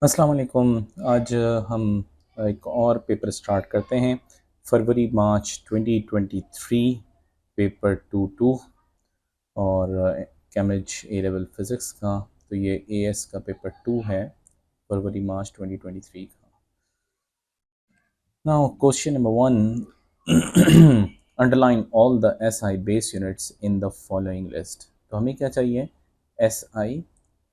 अस्सलाम वालेकुम। आज हम एक और पेपर स्टार्ट करते हैं। फरवरी मार्च 2023 पेपर 2 और कैम्ब्रिज ए लेवल फ़िज़िक्स का। तो ये एएस का पेपर 2 है, फरवरी मार्च 2023 का। Now question number 1 underline all the SI base units in the following list. तो हमें क्या चाहिए? एसआई,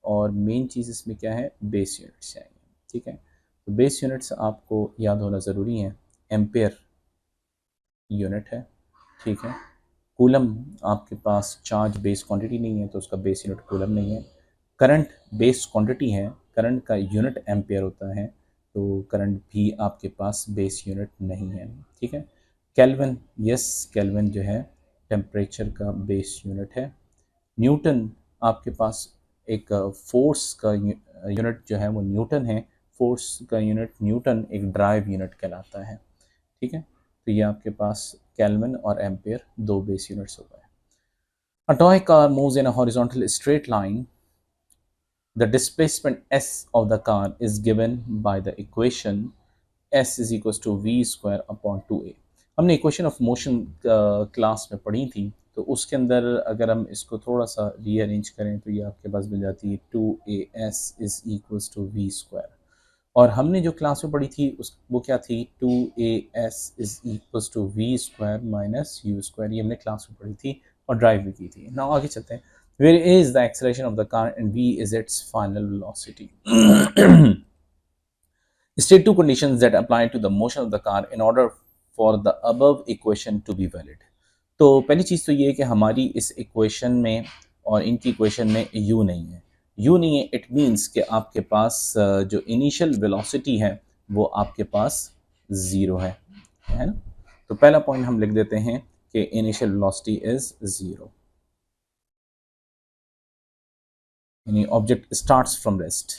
और मेन चीज़ इसमें क्या है? बेस यूनिट्स चाहिए। ठीक है, तो बेस यूनिट्स आपको याद होना ज़रूरी है। एम्पेयर यूनिट है, ठीक है। कूलम, आपके पास चार्ज बेस क्वांटिटी नहीं है तो उसका बेस यूनिट कूलम नहीं है। करंट बेस क्वांटिटी है, करंट का यूनिट एम्पेयर होता है, तो करंट भी आपके पास बेस यूनिट नहीं है। ठीक है। केल्विन, यस, केल्विन जो है टेम्परेचर का बेस यूनिट है। न्यूटन, आपके पास एक फोर्स का यूनिट जो है वो न्यूटन है। फोर्स का यूनिट न्यूटन एक ड्राइव यूनिट कहलाता है। ठीक है, तो ये आपके पास केल्विन और एम्पेयर दो बेस यूनिट्स हो गए। A toy car moves in a horizontal straight line. The displacement s of the car is given by the equation s is equals to v square upon 2a. हमने equation of motion class में पढ़ी थी, तो उसके अंदर अगर हम इसको थोड़ा सा रीअरेंज करें तो ये आपके पास मिल जाती है 2as is equals to we square. और हमने जो क्लास में पढ़ी थी उस वो क्या थी? 2as is equals to we square minus u square. ये हमने क्लास में पढ़ी थी और ड्राइव भी की थी। नाउ आगे चलते हैं। Where is the acceleration of the car and v is its final velocity? State two conditions that apply to the motion of the car in order for the above equation to be valid. तो पहली चीज़ तो ये है कि हमारी इस equation में और इनकी इक्वेशन में u नहीं है। u नहीं है, इट मीन्स कि आपके पास जो इनिशियल वेलोसिटी है वो आपके पास ज़ीरो है ना। तो पहला पॉइंट हम लिख देते हैं कि इनिशियल वेलोसिटी इज़ ज़ीरो, यानी ऑब्जेक्ट स्टार्ट्स फ्रॉम रेस्ट।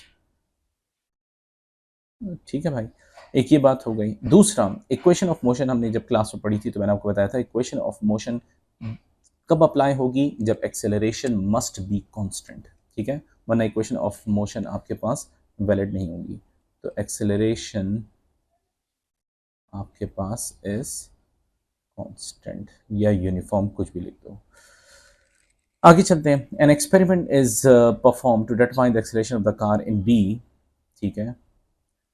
ठीक है भाई, एक ये बात हो गई। दूसरा, इक्वेशन ऑफ मोशन हमने जब क्लास में पढ़ी थी तो मैंने आपको बताया था इक्वेशन ऑफ मोशन कब अप्लाई होगी? जब एक्सेलरेशन मस्ट बी कांस्टेंट। ठीक है, वरना इक्वेशन ऑफ मोशन आपके पास वैलिड नहीं होगी। तो एक्सेलरेशन आपके पास इज कांस्टेंट या यूनिफॉर्म, कुछ भी लिख दो। आगे चलते हैं। An experiment is perform to determine the acceleration of the car in B. ठीक है,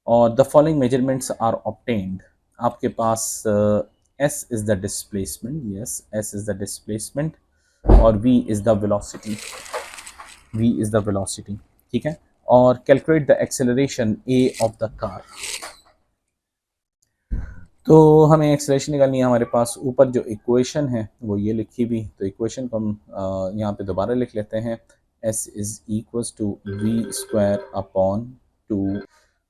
और the following measurements are obtained. आपके पास S is the displacement, yes S is the displacement, और v is the velocity, v is the velocity. ठीक है, और calculate the acceleration a of the car. तो हमें एक्सेलरेशन निकालनी है। हमारे पास ऊपर जो इक्वेशन है वो ये लिखी हुई, तो इक्वेशन को हम यहाँ पे दोबारा लिख लेते हैं। s is equals to we square upon two,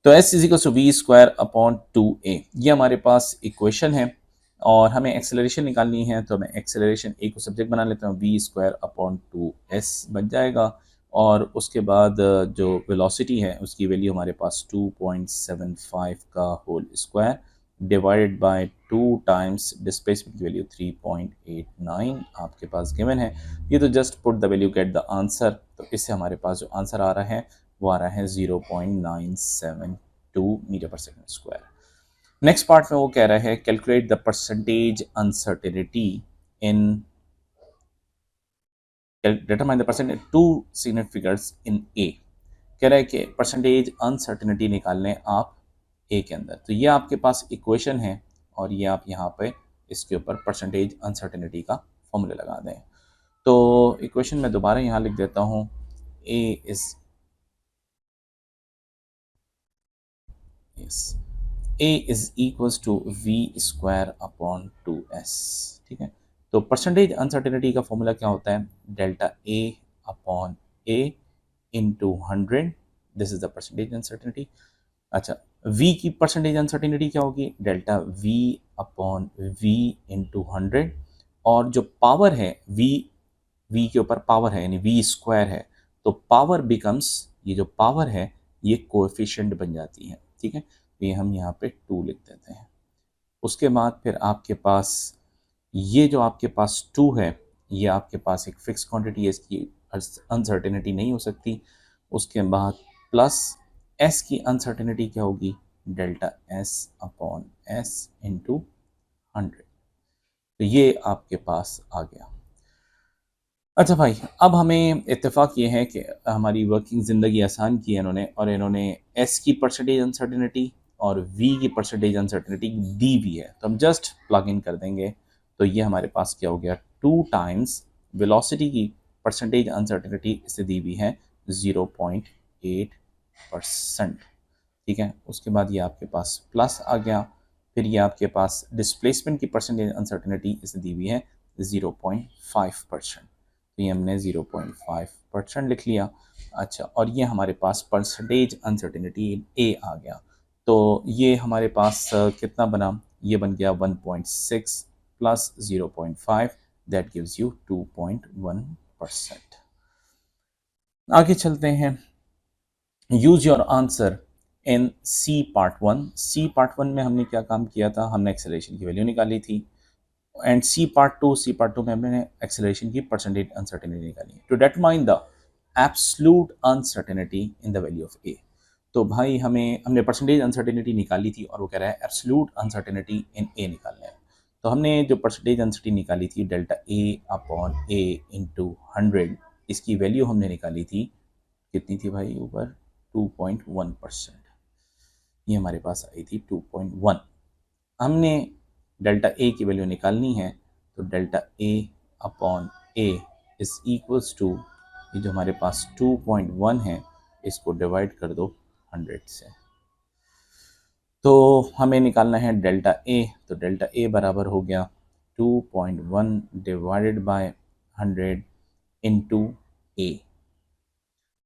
तो s is equals to we square upon 2a, ये हमारे पास इक्वेशन है। और हमें एक्सेलरेशन निकालनी है, तो मैं एक्सेलरेशन a को सब्जेक्ट बना लेता हूँ, वी स्क्वायर अपॉन 2s बन जाएगा। और उसके बाद जो वेलोसिटी है उसकी वैल्यू हमारे पास 2.75 का whole square divided by 2 times displacement की वैल्यू 3.89 आपके पास गिवन है। ये तो just put the value get the answer. तो इससे हमारे पास जो आंसर आ रहा है वो आ रहा है 0.972 मीटर पर सेकेंड स्क्वायर। नेक्स्ट पार्ट में वो कह रहा है calculate the percentage uncertainty in, determine the percentage to significant figures in A. कह रहा है कि परसेंटेज अनसर्टेनिटी निकाल लें आप ए के अंदर। तो ये आपके पास इक्वेशन है और ये आप यहाँ पे इसके ऊपर परसेंटेज अनसर्टेनिटी का फॉर्मूला लगा दें। तो इक्वेशन में दोबारा यहाँ लिख देता हूँ, A is A is equals to we square upon 2s। ठीक है, तो परसेंटेज अनसर्टेनिटी का फॉर्मूला क्या होता है? Delta A upon A into 100, this is the percentage uncertainty. अच्छा, v की परसेंटेज अनसर्टेनिटी क्या होगी? Delta v upon v into 100, और जो पावर है v के ऊपर पावर है यानी v स्क्वायर है, तो पावर बिकम्स, ये जो पावर है ये कोएफिशिएंट बन जाती है। ठीक है, तो ये हम यहाँ पे 2 लिख देते हैं। उसके बाद फिर आपके पास ये जो आपके पास 2 है, ये आपके पास एक फिक्स क्वांटिटी है, इसकी अनसर्टेनिटी नहीं हो सकती। उसके बाद प्लस एस की अनसर्टेनिटी क्या होगी, delta S upon S into 100। तो ये आपके पास आ गया। अच्छा भाई, अब हमें इत्तेफाक ये है कि हमारी वर्किंग ज़िंदगी आसान की है इन्होंने, और इन्होंने एस की परसेंटेज अनसर्टेनिटी और वी की परसेंटेज अनसर्टेनिटी दी भी है, तो हम जस्ट प्लग इन कर देंगे। तो ये हमारे पास क्या हो गया, 2 टाइम्स वेलोसिटी की परसेंटेज अनसर्टेनिटी इसे दी हुई है 0.8%। ठीक है, उसके बाद ये आपके पास प्लस आ गया, फिर ये आपके पास डिस्प्लेसमेंट की परसेंटेज अनसर्टेनिटी इसे दी हुई है 0.5%। तो ये हमने 0.5% लिख लिया। अच्छा, और ये हमारे पास परसेंटेज अनसर्टेनिटी ए आ गया। तो ये हमारे पास कितना बना, ये बन गया 1.6 प्लस 0.5, दैट गिव्स यू 2.1%। आगे चलते हैं। Use your answer in C part 1। C part 1 में हमने क्या काम किया था, हमने एक्सेलरेशन की वैल्यू निकाली थी, एंड सी पार्ट टू में हमने एक्सेलरेशन की परसेंटेज अनसर्टेनिटी निकाली है to determine the absolute uncertainty in the value of A. तो भाई हमने परसेंटेज अनसर्टेनिटी निकाली थी और वो कह रहा है एब्सोल्यूट अनसर्टेनिटी इन ए निकालना है। तो हमने जो परसेंटेज अनसर्टेनिटी निकाली थी delta A upon A into 100, इसकी वैल्यू हमने निकाली थी, कितनी थी भाई ऊपर, 2.1%। ये हमारे पास आई थी 2.1। हमने डेल्टा ए की वैल्यू निकालनी है, तो delta A upon A is equals to, ये जो हमारे पास 2.1 है इसको डिवाइड कर दो 100 से। तो हमें निकालना है डेल्टा ए, तो डेल्टा ए बराबर हो गया 2.1 डिवाइडेड बाय 100 इंटू ए।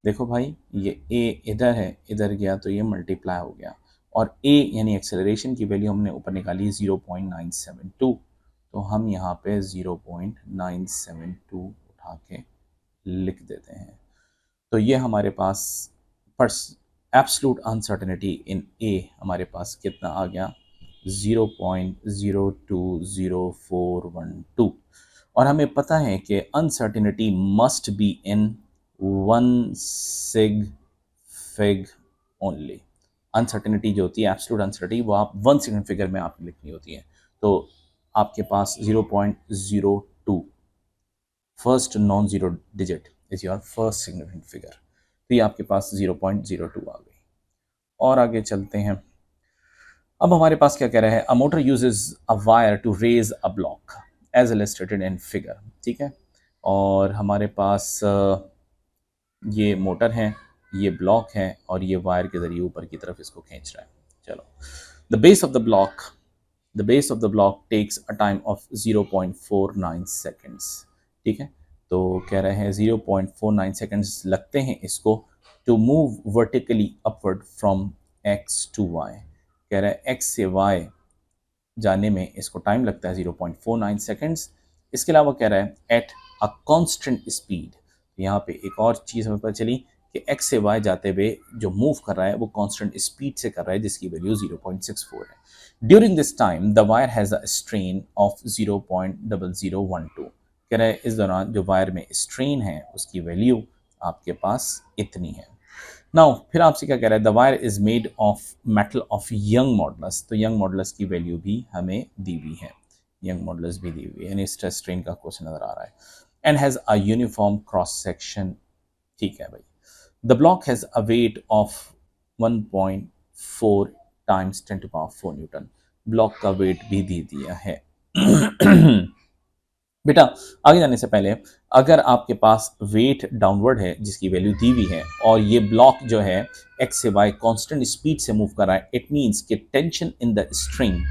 देखो भाई, ये ए इधर है, इधर गया तो ये मल्टीप्लाई हो गया, और ए यानी एक्सेलरेशन की वैल्यू हमने ऊपर निकाली 0.972, तो हम यहाँ पे 0.972 उठा के लिख देते हैं। तो ये हमारे पास एब्सोल्यूट अनसर्टेनिटी इन ए हमारे पास कितना आ गया, 0.020412। और हमें पता है कि uncertainty must be in 1 sig fig only. Uncertainty जो होती है, एब्सोल्यूट अनसर्टेनिटी, वो आप 1 सेकंड फिगर में आपने लिखनी होती है। तो आपके पास 0.02 first non zero digit is your first significant figure. तो ये आपके पास 0.02 आ गई। और आगे चलते हैं। अब हमारे पास क्या कह रहा है, a motor uses a wire to raise a block as illustrated in figure. ठीक है, और हमारे पास ये मोटर है, ये ब्लॉक है, और ये वायर के जरिए ऊपर की तरफ इसको खींच रहा है। चलो, the base of the block takes a time of 0.49 seconds. ठीक है, तो कह रहे हैं 0.49 सेकेंड्स लगते हैं इसको to move vertically upward from X to Y. कह रहा है एक्स से वाई जाने में इसको टाइम लगता है 0.49 सेकेंड्स। इसके अलावा कह रहा है एट अ कांस्टेंट स्पीड। यहाँ पे एक और चीज़ हमें पता चली कि एक्स से वाई जाते हुए जो मूव कर रहा है वो कांस्टेंट स्पीड से कर रहा है, जिसकी वैल्यू 0.64 है। During this time the wire has a strain of 0.0012। कह रहा है इस दौरान जो वायर में स्ट्रेन है उसकी वैल्यू आपके पास इतनी है। नाउ फिर आपसे क्या कह रहा है, the wire is made of metal of young modulus. तो यंग मॉडुलस की वैल्यू भी हमें दी हुई है, यंग मॉडुलस भी दी हुई है, यानी स्ट्रेस स्ट्रेन का क्वेश्चन नजर आ रहा है। And has a uniform cross section. ठीक है भाई, the block has a weight of 1.4 times 10⁴ Newton. Block का वेट भी दे दिया है। बेटा, आगे जाने से पहले, अगर आपके पास वेट डाउनवर्ड है जिसकी वैल्यू दी हुई है और ये ब्लॉक जो है एक्स से वाई कांस्टेंट स्पीड से मूव कर रहा है, इट मींस कि टेंशन इन द स्ट्रिंग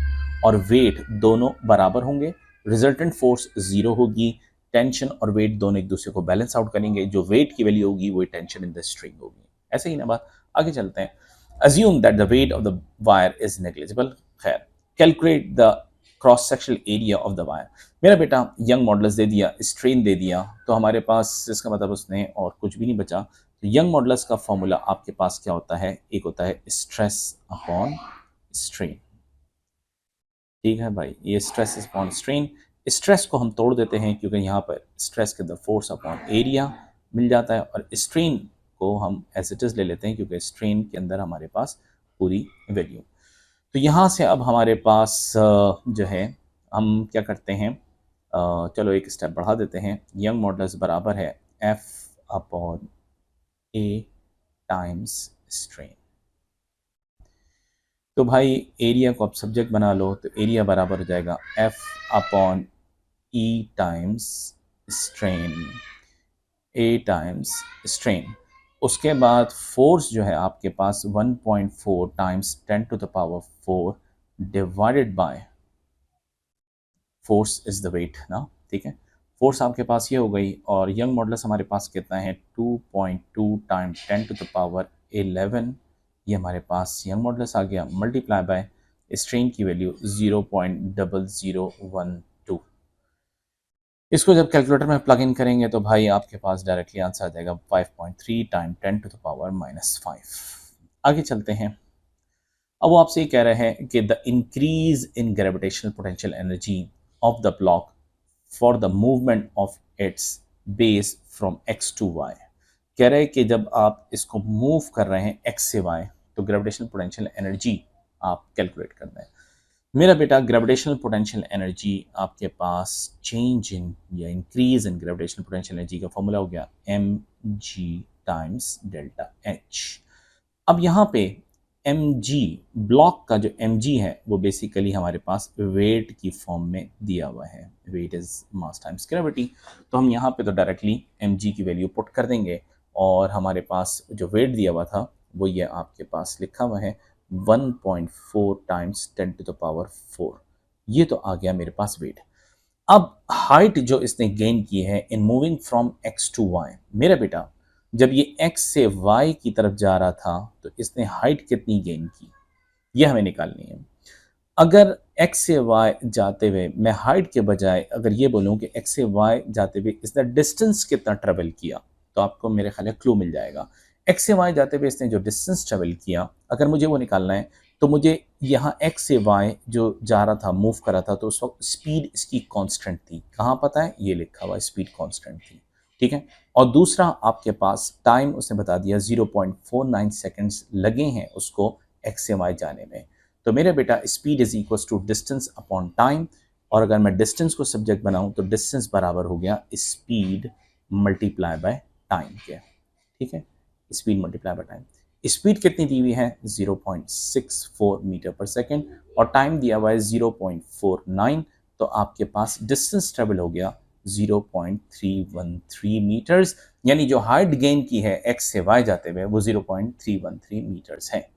और वेट दोनों बराबर होंगे, रिजल्टेंट फोर्स जीरो होगी, टेंशन और वेट दोनों एक दूसरे को बैलेंस आउट करेंगे, जो वेट की वैल्यू होगी वही टेंशन इन द स्ट्रिंग होगी। ऐसे ही ना बात। आगे चलते हैं। Assume that the weight of the wire is negligible. खैर, calculate the cross sectional area of the wire. मेरा बेटा यंग मॉडुलस दे दिया, स्ट्रेन दे दिया, तो हमारे पास इसका मतलब उसने और कुछ भी नहीं बचा। तो यंग मॉडुलस का फॉर्मूला आपके पास क्या होता है, एक होता है स्ट्रेस अपॉन स्ट्रेन। ठीक है भाई, ये स्ट्रेस अपॉन स्ट्रेन, स्ट्रेस को हम तोड़ देते हैं क्योंकि यहाँ पर स्ट्रेस के अंदर फोर्स अपॉन एरिया मिल जाता है, और स्ट्रेन को हम एज इट इज़ ले लेते हैं क्योंकि स्ट्रेन के अंदर हमारे पास पूरी वैल्यू। तो यहाँ से अब हमारे पास जो है हम क्या करते हैं, चलो एक स्टेप बढ़ा देते हैं। यंग मॉडुलस बराबर है एफ अपॉन ए टाइम्स स्ट्रेन। तो भाई एरिया को आप सब्जेक्ट बना लो, तो एरिया बराबर हो जाएगा F upon E times strain, A times strain. उसके बाद फोर्स जो है आपके पास 1.4 times 10 to the power 4 divided by force is the weight ना, ठीक है। फोर्स आपके पास ये हो गई, और यंग मॉडुलस हमारे पास कितना है 2.2 टाइम्स 10 टू द पावर 11, ये हमारे पास यंग मॉडुलस आ गया, मल्टीप्लाई बाय स्ट्रेन की वैल्यू 0.0012। इसको जब कैलकुलेटर में प्लग इन करेंगे तो भाई आपके पास डायरेक्टली आंसर आ जाएगा 5.3 टाइम 10 टू द पावर -5। आगे चलते हैं। अब वो आपसे ये कह रहे हैं कि the increase in gravitational potential energy of the block for the movement of its base from X to Y. कह रहे हैं कि जब आप इसको मूव कर रहे हैं एक्स से वाई तो ग्रेविटेशनल पोटेंशियल एनर्जी आप कैलकुलेट कर दें। मेरा बेटा ग्रेविटेशनल पोटेंशियल एनर्जी आपके पास चेंज इन या increase in gravitational potential energy का फॉर्मूला हो गया mg टाइम्स डेल्टा h। अब यहाँ पे mg, ब्लॉक का जो mg है वो बेसिकली हमारे पास वेट की फॉर्म में दिया हुआ है, weight is mass times gravity. तो हम यहाँ पे तो डायरेक्टली mg की वैल्यू पुट कर देंगे, और हमारे पास जो वेट दिया हुआ था वो ये आपके पास लिखा हुआ है 1.4 टाइम्स 10 टू द पावर 4। ये तो आ गया मेरे पास वेट। अब हाइट जो इसने गेन की है in moving from X to Y, मेरा बेटा जब ये एक्स से वाई की तरफ जा रहा था तो इसने हाइट कितनी गेन की, ये हमें निकालनी है। अगर एक्स से वाई जाते हुए मैं हाइट के बजाय अगर ये बोलूँ कि एक्स से वाई जाते हुए इसने डिस्टेंस कितना ट्रेवल किया, तो आपको मेरे ख्याल है क्लू मिल जाएगा। एक्स से वाई जाते हुए इसने जो डिस्टेंस ट्रेवल किया, अगर मुझे वो निकालना है तो मुझे यहाँ एक्स से वाई जो जा रहा था, मूव कर रहा था, तो उस वक्त स्पीड इसकी कांस्टेंट थी। कहाँ पता है, ये लिखा हुआ स्पीड कांस्टेंट थी, ठीक है। और दूसरा आपके पास टाइम उसने बता दिया 0.49 सेकेंड्स लगे हैं उसको एक्स से वाई जाने में। तो मेरे बेटा speed is equal to distance upon time, और अगर मैं डिस्टेंस को सब्जेक्ट बनाऊं तो डिस्टेंस बराबर हो गया स्पीड मल्टीप्लाई बाय टाइम के, ठीक है। Speed multiply by time, speed कितनी दी हुई है 0.64 मीटर पर सेकेंड, और टाइम दिया हुआ है 0.49, तो आपके पास डिस्टेंस ट्रेवल हो गया 0.313 मीटर्स, यानी जो हाइट गेन की है एक्स से वाई जाते हुए वो 0.313 मीटर्स है,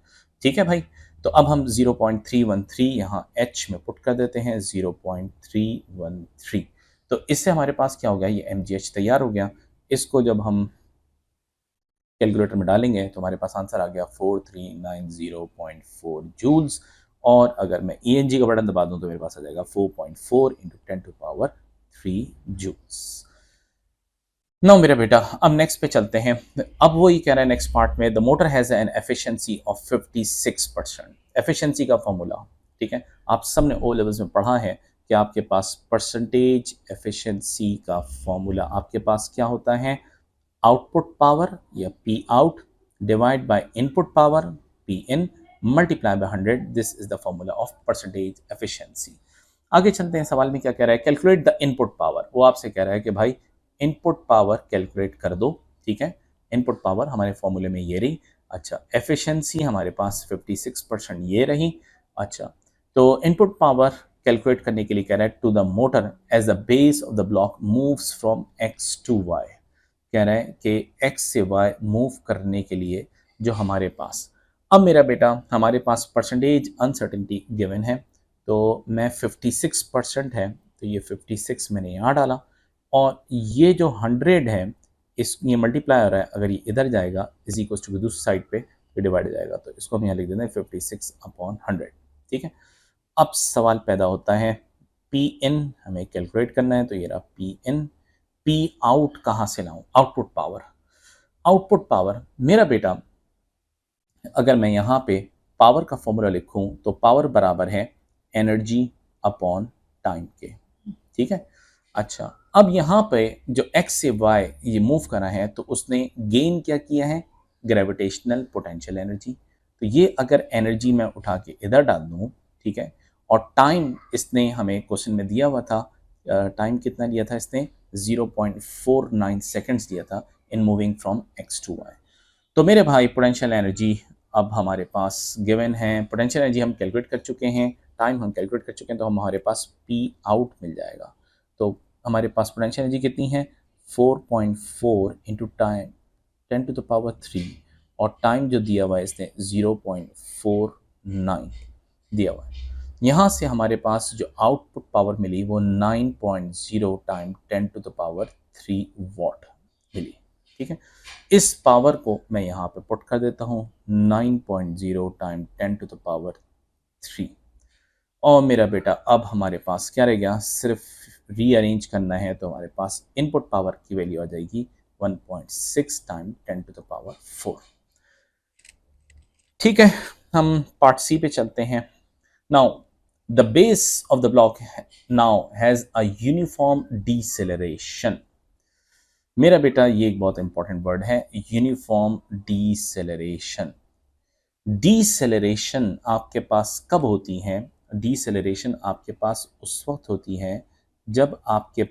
ठीक है भाई। तो अब हम 0.313 यहाँ h में पुट कर देते हैं 0.313। तो इससे हमारे पास क्या हो गया, ये mgh तैयार हो गया। इसको जब हम कैलकुलेटर में डालेंगे तो हमारे पास आंसर आ गया 4390.4 जूल्स, और अगर मैं ENG का बटन दबा दूं तो मेरे पास आ जाएगा 4.4 into 10 to power 3 joules. No मेरा बेटा, अब नेक्स्ट पे चलते हैं। अब वो ये कह रहा है नेक्स्ट पार्ट में, the motor has an efficiency of 56%। Efficiency का फॉर्मूला, ठीक है, आप सबने ओ लेवल्स में पढ़ा है कि आपके पास परसेंटेज एफिशिएंसी का फॉर्मूला आपके पास क्या होता है, आउटपुट पावर या P out divide by input power P in multiply by 100। This is the formula of percentage efficiency. आगे चलते हैं, सवाल में क्या कह रहा है, कैलकुलेट द इनपुट पावर। वो आपसे कह रहा है कि भाई इनपुट पावर कैलकुलेट कर दो, ठीक है। इनपुट पावर हमारे फॉर्मूले में ये रही, अच्छा एफिशिएंसी हमारे पास 56% ये रही, अच्छा। तो इनपुट पावर कैलकुलेट करने के लिए कह रहा है to the motor as the base of the block moves from X to Y. कह रहा है कि एक्स से वाई मूव करने के लिए जो हमारे पास, अब मेरा बेटा हमारे पास परसेंटेज अनसर्टेनिटी गिवन है, तो मैं 56% है तो ये 56 मैंने यहाँ डाला, और ये जो 100 है इस ये मल्टीप्लाई हो रहा है, अगर ये इधर जाएगा इज इक्वल टू दूसरी साइड पे तो डिवाइड हो जाएगा, तो इसको हम यहाँ लिख देते हैं 56/100, ठीक है। अब सवाल पैदा होता है, पी इन हमें कैलकुलेट करना है, तो ये रहा पी इन। पी आउट कहाँ से लाऊं, आउटपुट पावर। आउटपुट पावर मेरा बेटा अगर मैं यहाँ पे पावर का फॉर्मूला लिखूं तो पावर बराबर है एनर्जी अपॉन टाइम के, ठीक है। अच्छा, अब यहाँ पे जो x से y ये मूव करा है तो उसने गेन क्या किया है, ग्रेविटेशनल पोटेंशियल एनर्जी। तो ये अगर एनर्जी मैं उठा के इधर डाल दूँ, ठीक है, और टाइम इसने हमें क्वेश्चन में दिया हुआ था, टाइम कितना दिया था इसने, 0.49 सेकेंड्स दिया था in moving from x to y। तो मेरे भाई पोटेंशियल एनर्जी अब हमारे पास गिवन है, पोटेंशियल एनर्जी हम कैलकुलेट कर चुके हैं, टाइम हम कैलकुलेट कर चुके हैं, तो हमारे पास पी आउट मिल जाएगा। तो हमारे पास पोटेंशियल एनर्जी कितनी है, 4.4 इंटू टाइम 10⁻³ और टाइम जो दिया हुआ है इसने 0.49 दिया हुआ है। यहाँ से हमारे पास जो आउटपुट पावर मिली वो 9.0 टाइम 10⁻³ वॉट मिली। ठीक है, इस पावर को मैं यहाँ पे पुट कर देता हूँ 9.0 टाइम 10⁻³ और मेरा बेटा अब हमारे पास क्या रह गया, सिर्फ रीअरेंज करना है तो हमारे पास इनपुट पावर की वैल्यू आ जाएगी 1.6 टाइम 10⁻⁴। ठीक है, हम पार्ट सी पे चलते हैं। Now the base of the block now has a uniform deceleration. मेरा बेटा ये एक बहुत इंपॉर्टेंट वर्ड है, यूनिफॉर्म डीसेलरेशन। डीसेलरेशन आपके पास कब होती है, डीसेलरेशन आपके पास उस वक्त होती है जब आपके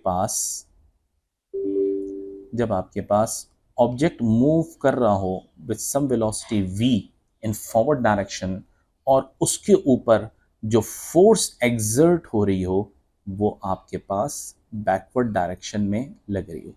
पास ऑब्जेक्ट मूव कर रहा हो with some velocity v in forward direction और उसके ऊपर जो फोर्स एक्सर्ट हो रही हो वो आपके पास बैकवर्ड डायरेक्शन में लग रही हो।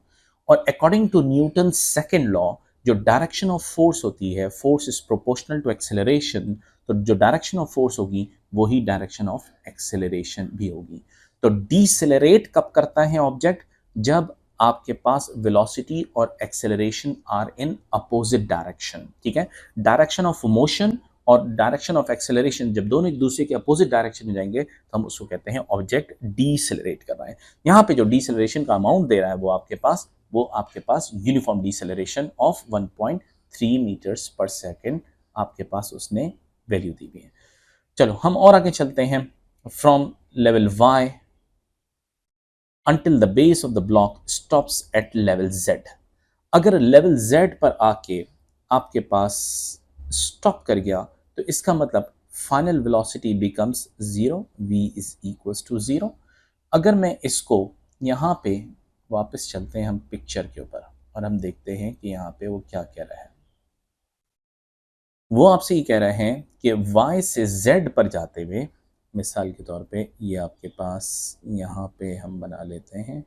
और according to Newton second law जो डायरेक्शन ऑफ फोर्स होती है, force is proportional to acceleration, तो जो डायरेक्शन ऑफ फोर्स होगी वही डायरेक्शन ऑफ एक्सेलरेशन भी होगी। तो डीसेलरेट कब करता है ऑब्जेक्ट, जब आपके पास वेलोसिटी और acceleration are in opposite direction. ठीक है, डायरेक्शन ऑफ मोशन और डायरेक्शन ऑफ एक्सेलरेशन जब दोनों एक दूसरे के अपोजिट डायरेक्शन में जाएंगे तो हम उसको कहते हैं ऑब्जेक्ट डीसेलरेट कर रहा है। यहाँ पे जो डीसेलरेशन का अमाउंट दे रहा है वो आपके पास यूनिफॉर्म डीसेलरेशन ऑफ 1.3 मीटर्स पर सेकेंड आपके पास उसने वैल्यू दी हुई है। चलो हम और आगे चलते हैं। From level y until the base of the block stops at level z। अगर लेवल z पर आके आपके पास स्टॉप कर गया तो इसका मतलब final velocity becomes 0, v is equals to 0। अगर मैं इसको यहाँ पे वापस चलते हैं हम पिक्चर के ऊपर और हम देखते हैं कि यहाँ पे वो क्या कह रहा है। वो आपसे ये कह रहे हैं कि y से z पर जाते हुए, मिसाल के तौर पे ये आपके पास यहाँ पे हम बना लेते हैं,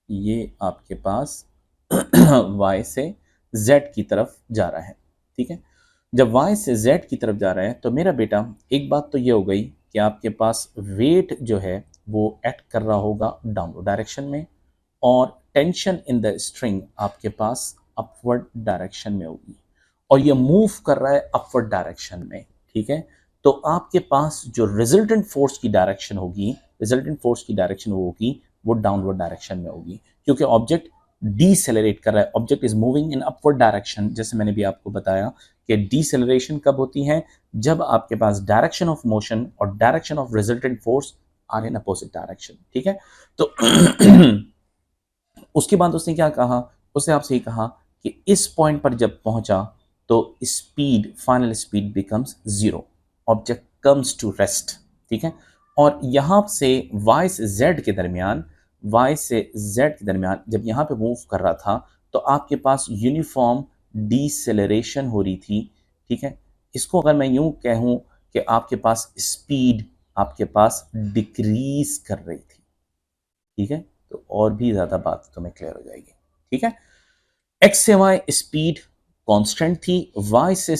ये आपके पास y से z की तरफ जा रहा है। ठीक है, जब y से z की तरफ जा रहा है तो मेरा बेटा एक बात तो ये हो गई कि आपके पास वेट जो है वो एक्ट कर रहा होगा डाउनवर्ड डायरेक्शन में और टेंशन इन द स्ट्रिंग आपके पास अपवर्ड डायरेक्शन में होगी और ये मूव कर रहा है अपवर्ड डायरेक्शन में। ठीक है, तो आपके पास जो रिजल्टेंट फोर्स की डायरेक्शन होगी, वो डाउनवर्ड डायरेक्शन में होगी क्योंकि ऑब्जेक्ट डीसेलरेट कर रहा है, object is moving in upward direction. जैसे मैंने भी आपको बताया कि डीसेलरेशन कब होती है, जब आपके पास डायरेक्शन ऑफ मोशन और direction of resultant force are in opposite direction. ठीक है, तो उसके बाद उसने क्या कहा, उसने आपसे ये कहा कि इस पॉइंट पर जब पहुंचा तो speed, final speed becomes 0, object comes to rest. ठीक है, और यहां से y से z के दरमियान जब यहां पे मूव कर रहा था तो आपके पास यूनिफॉर्म डीसेलरेशन हो रही थी। ठीक है, इसको अगर मैं यूं कहूं कि आपके पास स्पीड आपके पास डिक्रीज कर रही थी। ठीक है, तो और भी ज्यादा बात तुम्हें क्लियर हो जाएगी। ठीक है, x से y स्पीड कांस्टेंट थी, y से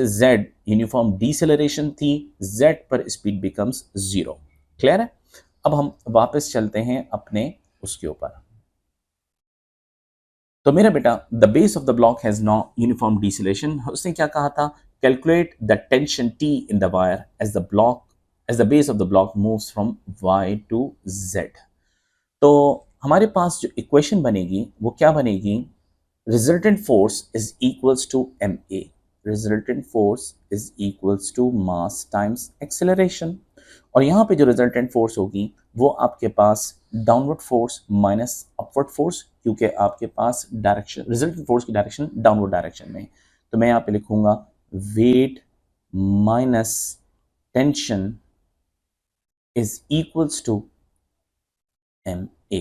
z यूनिफॉर्म डीसेलरेशन थी, z पर स्पीड बिकम्स 0। क्लियर है, अब हम वापस चलते हैं अपने उसके ऊपर। तो मेरा बेटा the base of the block has no uniform deceleration. उसने क्या कहा था, calculate the tension T in the wire as the base of the block moves from y to z। तो हमारे पास जो इक्वेशन बनेगी वो क्या बनेगी, resultant force is equals to ma, resultant force is equals to mass times acceleration। और यहाँ पे जो रिजल्टेंट फोर्स होगी वो आपके पास downward force minus upward force, क्योंकि आपके पास डायरेक्शन, रिजल्टेंट फोर्स की डायरेक्शन डाउनवर्ड डायरेक्शन में है। तो मैं यहाँ पे लिखूंगा weight minus tension is equals to M A.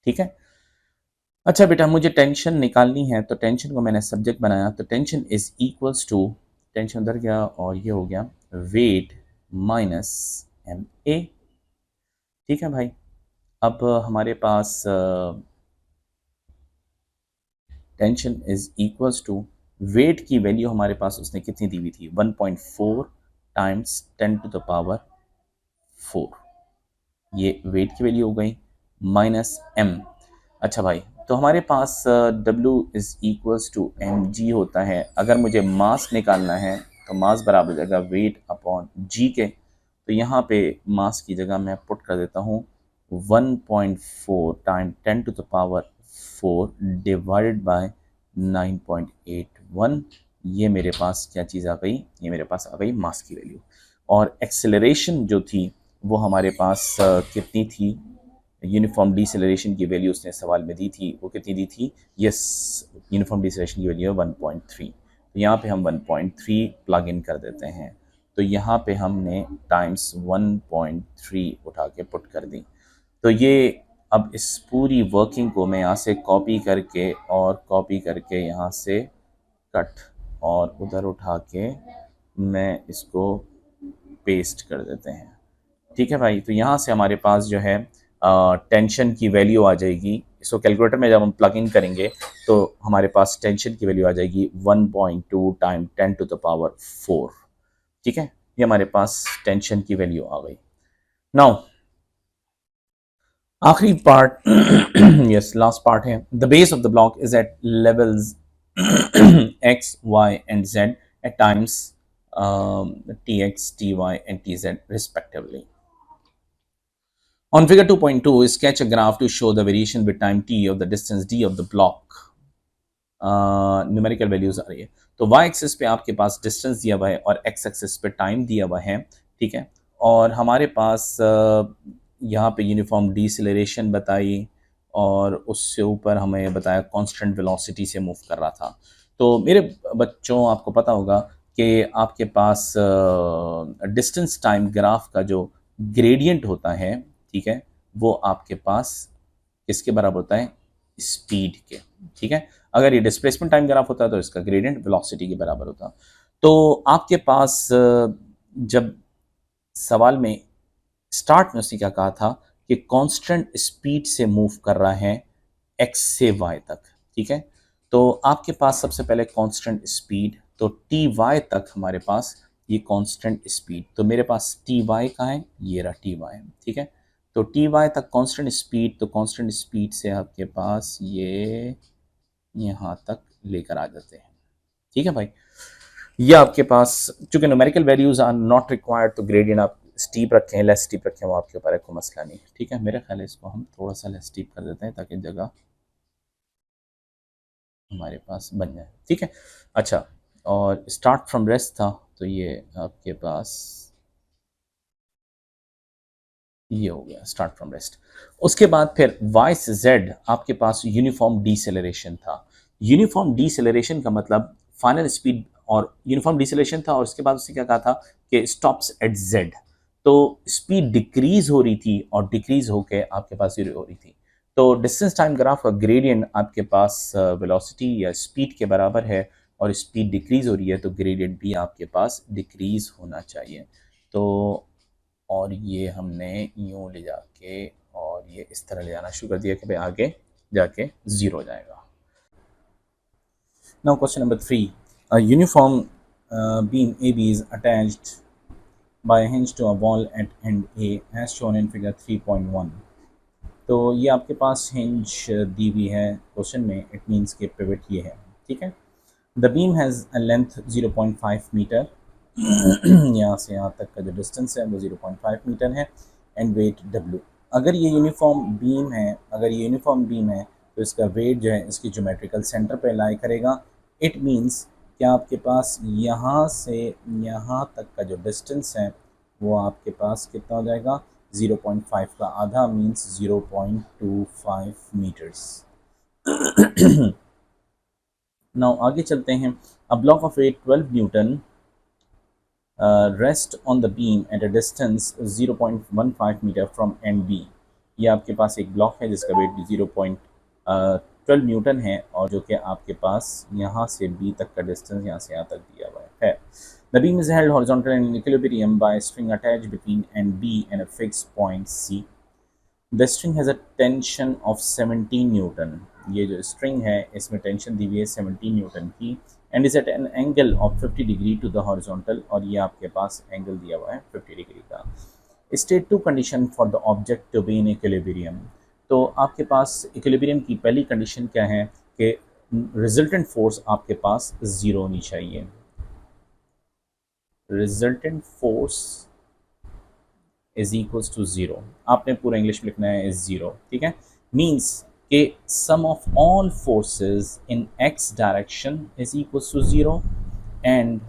ठीक है। अच्छा बेटा, मुझे टेंशन निकालनी है, तो टेंशन को मैंने सब्जेक्ट बनाया, तो tension is equals to, tension उधर गया और ये हो गया वेट माइनस एम ए। ठीक है भाई। अब हमारे पास tension is equals to, weight की वैल्यू हमारे पास उसने कितनी दी हुई थी, 1.4 टाइम्स 10 टू द पावर 4, ये वेट की वैल्यू हो गई, माइनस एम। अच्छा भाई, तो हमारे पास W is equals to M G होता है। अगर मुझे मास निकालना है तो मास बराबर हो जाएगा वेट अपॉन जी के। तो यहाँ पे मास की जगह मैं पुट कर देता हूँ 1.4 time 10 to the power 4 divided by 9.81। ये मेरे पास क्या चीज़ आ गई, ये मेरे पास आ गई मास की वैल्यू। और एक्सेलरेशन जो थी वो हमारे पास कितनी थी, यूनिफॉर्म डिसेलरेशन की वैल्यू उसने सवाल में दी थी, वो कितनी दी थी, यस, यूनिफॉर्म डिसेलरेशन की वैल्यू है 1.3। तो यहाँ पे हम 1.3 प्लग इन कर देते हैं, तो यहाँ पे हमने टाइम्स 1.3 उठा के पुट कर दी। तो ये अब इस पूरी वर्किंग को मैं यहाँ से कॉपी करके और कॉपी करके यहाँ से कट और उधर उठा के मैं इसको पेस्ट कर देते हैं। ठीक है भाई। तो यहाँ से हमारे पास जो है टेंशन की वैल्यू आ जाएगी, इसको कैलकुलेटर में जब हम प्लग इन करेंगे तो हमारे पास टेंशन की वैल्यू आ जाएगी 1.2 टाइम 10 टू द पावर 4। ठीक है, ये हमारे पास टेंशन की वैल्यू आ गई। नाउ आखिरी पार्ट, यस लास्ट पार्ट है, the base of the block is at levels x, y and z at times tx, ty and tz respectively. On figure 2.2, sketch a graph to show the variation with time t of the distance d of the block. Numerical values आ रही है। तो y axis पे आपके पास distance दिया हुआ है और x एक्सिस पे टाइम दिया हुआ है। ठीक है। और हमारे पास यहाँ पे यूनिफॉर्म डिसेलरेशन बताई और उससे ऊपर हमें बताया कांस्टेंट वेलोसिटी से मूव कर रहा था। तो मेरे बच्चों, आपको पता होगा कि आपके पास डिस्टेंस टाइम ग्राफ का जो ग्रेडियंट होता है, ठीक है, वो आपके पास किसके बराबर होता है, स्पीड के। ठीक है। अगर ये डिस्प्लेसमेंट टाइम ग्राफ होता है तो इसका ग्रेडियंट वेलोसिटी के बराबर होता। तो आपके पास जब सवाल में स्टार्ट में उसने क्या कहा था कि कांस्टेंट स्पीड से मूव कर रहा है x से y तक। ठीक है। तो आपके पास सबसे पहले कांस्टेंट स्पीड, तो ty तक हमारे पास ये कांस्टेंट स्पीड, तो मेरे पास ty कहाँ है, ये रहा ty। ठीक है। तो ty तक कांस्टेंट स्पीड, तो कांस्टेंट स्पीड से आपके पास ये यहाँ तक लेकर आ जाते हैं। ठीक है भाई। ये आपके पास चूंकि numerical values are not required, तो ग्रेडियंट आप स्टीप रखें लेस स्टीप रखें वो आपके ऊपर है, कोई मसला नहीं। ठीक है। मेरे ख्याल है इसको हम थोड़ा सा लेस स्टीप कर देते हैं ताकि जगह हमारे पास बन जाए। ठीक है। अच्छा, और स्टार्ट फ्रॉम रेस्ट था, तो ये आपके पास ये हो गया स्टार्ट फ्रॉम रेस्ट। उसके बाद फिर y से z आपके पास यूनिफॉर्म डिसेलरेशन था। यूनिफॉर्म डिसेलरेशन का मतलब फाइनल स्पीड, और यूनिफॉर्म डिसेलरेशन था और उसके बाद उसने क्या कहा था कि स्टॉप्स एट z। तो स्पीड डिक्रीज हो रही थी और डिक्रीज होके आपके पास जीरो हो रही थी। तो डिस्टेंस टाइम ग्राफ का ग्रेडियंट आपके पास वेलोसिटी या स्पीड के बराबर है और स्पीड डिक्रीज हो रही है, तो ग्रेडियंट भी आपके पास डिक्रीज होना चाहिए। तो और ये हमने यूँ ले जाके और ये इस तरह ले जाना शुरू कर दिया कि भाई आगे जाके ज़ीरो हो जाएगा। Now question number 3, a uniform beam AB is attached by a hinge to a wall at end A as shown in figure 3.1। तो ये आपके पास हिंज दी हुई है क्वेश्चन में, इट मीन्स के पिवट ये है। ठीक है। The beam has a length 0.5 metre, यहाँ से यहाँ तक का जो डिस्टेंस है वो 0.5 मीटर है, एंड वेट W। अगर ये यूनिफॉर्म बीम है, अगर ये यूनिफॉर्म बीम है तो इसका वेट जो है इसकी ज्योमेट्रिकल सेंटर पे लाई करेगा। इट मीन्स कि आपके पास यहाँ से यहाँ तक का जो डिस्टेंस है वो आपके पास कितना हो जाएगा, 0.5 का आधा मीन्स 0.25 मीटर्स। नाउ आगे चलते हैं। A block of weight 12 newton rest on the beam at a distance 0.15 metre from end B. ये आपके पास एक ब्लॉक है जिसका वेट 0.12 न्यूटन है और जो कि आपके पास यहाँ से बी तक का डिस्टेंस यहाँ से यहाँ तक दिया हुआ है। The beam is held horizontal and in equilibrium by string attached between end B and a fixed point C. The string has a tension of 17 newton. ये जो स्ट्रिंग है इसमें टेंशन दी हुई है 17 न्यूटन की end is at an angle of 50 degree to the horizontal, और ये आपके पास एंगल दिया हुआ है 50 डिग्री का। State two condition for the object to be in equilibrium. तो आपके पास इक्विलिब्रियम की पहली कंडीशन क्या है कि रिजल्टेंट फोर्स आपके पास ज़ीरो होनी चाहिए। Resultant force is equals to zero. आपने पूरा इंग्लिश में लिखना है इज ज़ीरो, ठीक है। मीन्स कि sum of all forces in x direction is equals to zero and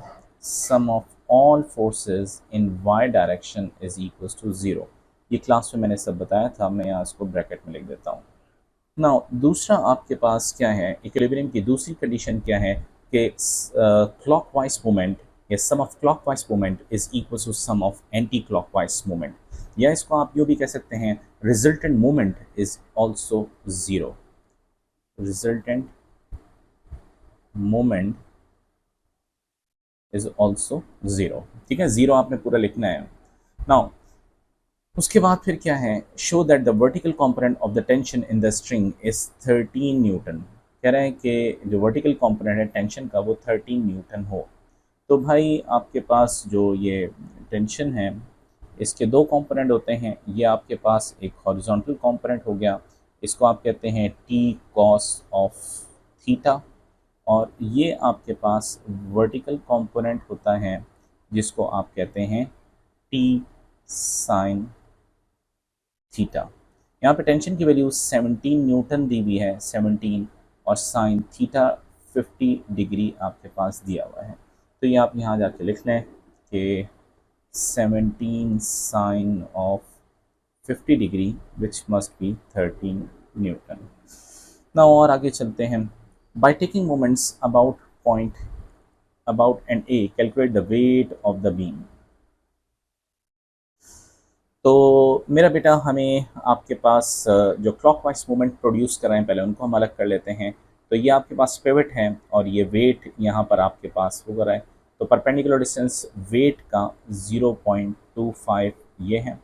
sum of all forces in y direction is equals to zero. ये class में मैंने सब बताया था, मैं यहाँ इसको ब्रैकेट में लिख देता हूँ। नाउ दूसरा आपके पास क्या है, इक्विलिब्रियम की दूसरी कंडीशन क्या है कि क्लॉकवाइज मूवमेंट या sum of clockwise movement is equal to sum of anti clockwise movement, या इसको आप यूँ भी कह सकते हैं resultant movement is also zero. Resultant movement is also zero, ठीक है। ज़ीरो आपने पूरा लिखना है। नाउ उसके बाद फिर क्या है, show that the vertical component of the tension in the string is 13 Newton. कह रहे हैं कि जो वर्टिकल कंपोनेंट है टेंशन का वो 13 न्यूटन हो। तो भाई आपके पास जो ये टेंशन है इसके दो कंपोनेंट होते हैं। ये आपके पास एक हॉरिजॉन्टल कंपोनेंट हो गया, इसको आप कहते हैं टी कॉस ऑफ थीटा, और ये आपके पास वर्टिकल कंपोनेंट होता है जिसको आप कहते हैं टी साइन थीटा। यहाँ पे टेंशन की वैल्यू 17 न्यूटन दी हुई है, 17, और साइन थीटा 50 डिग्री आपके पास दिया हुआ है। तो ये आप यहाँ जाके लिख लें कि 17 sine of 50 degree which must be 13 newton. ना और आगे चलते हैं। By taking moments about point about end A calculate the weight of the beam. तो मेरा बेटा हमें आपके पास जो क्लॉकवाइज मूवमेंट प्रोड्यूस कर रहे हैं पहले उनको हम अलग कर लेते हैं। तो ये आपके पास पिवट है और ये वेट यहाँ पर आपके पास हो रहा है। तो परपेंडिकुलर डिस्टेंस वेट का 0.25 ये है,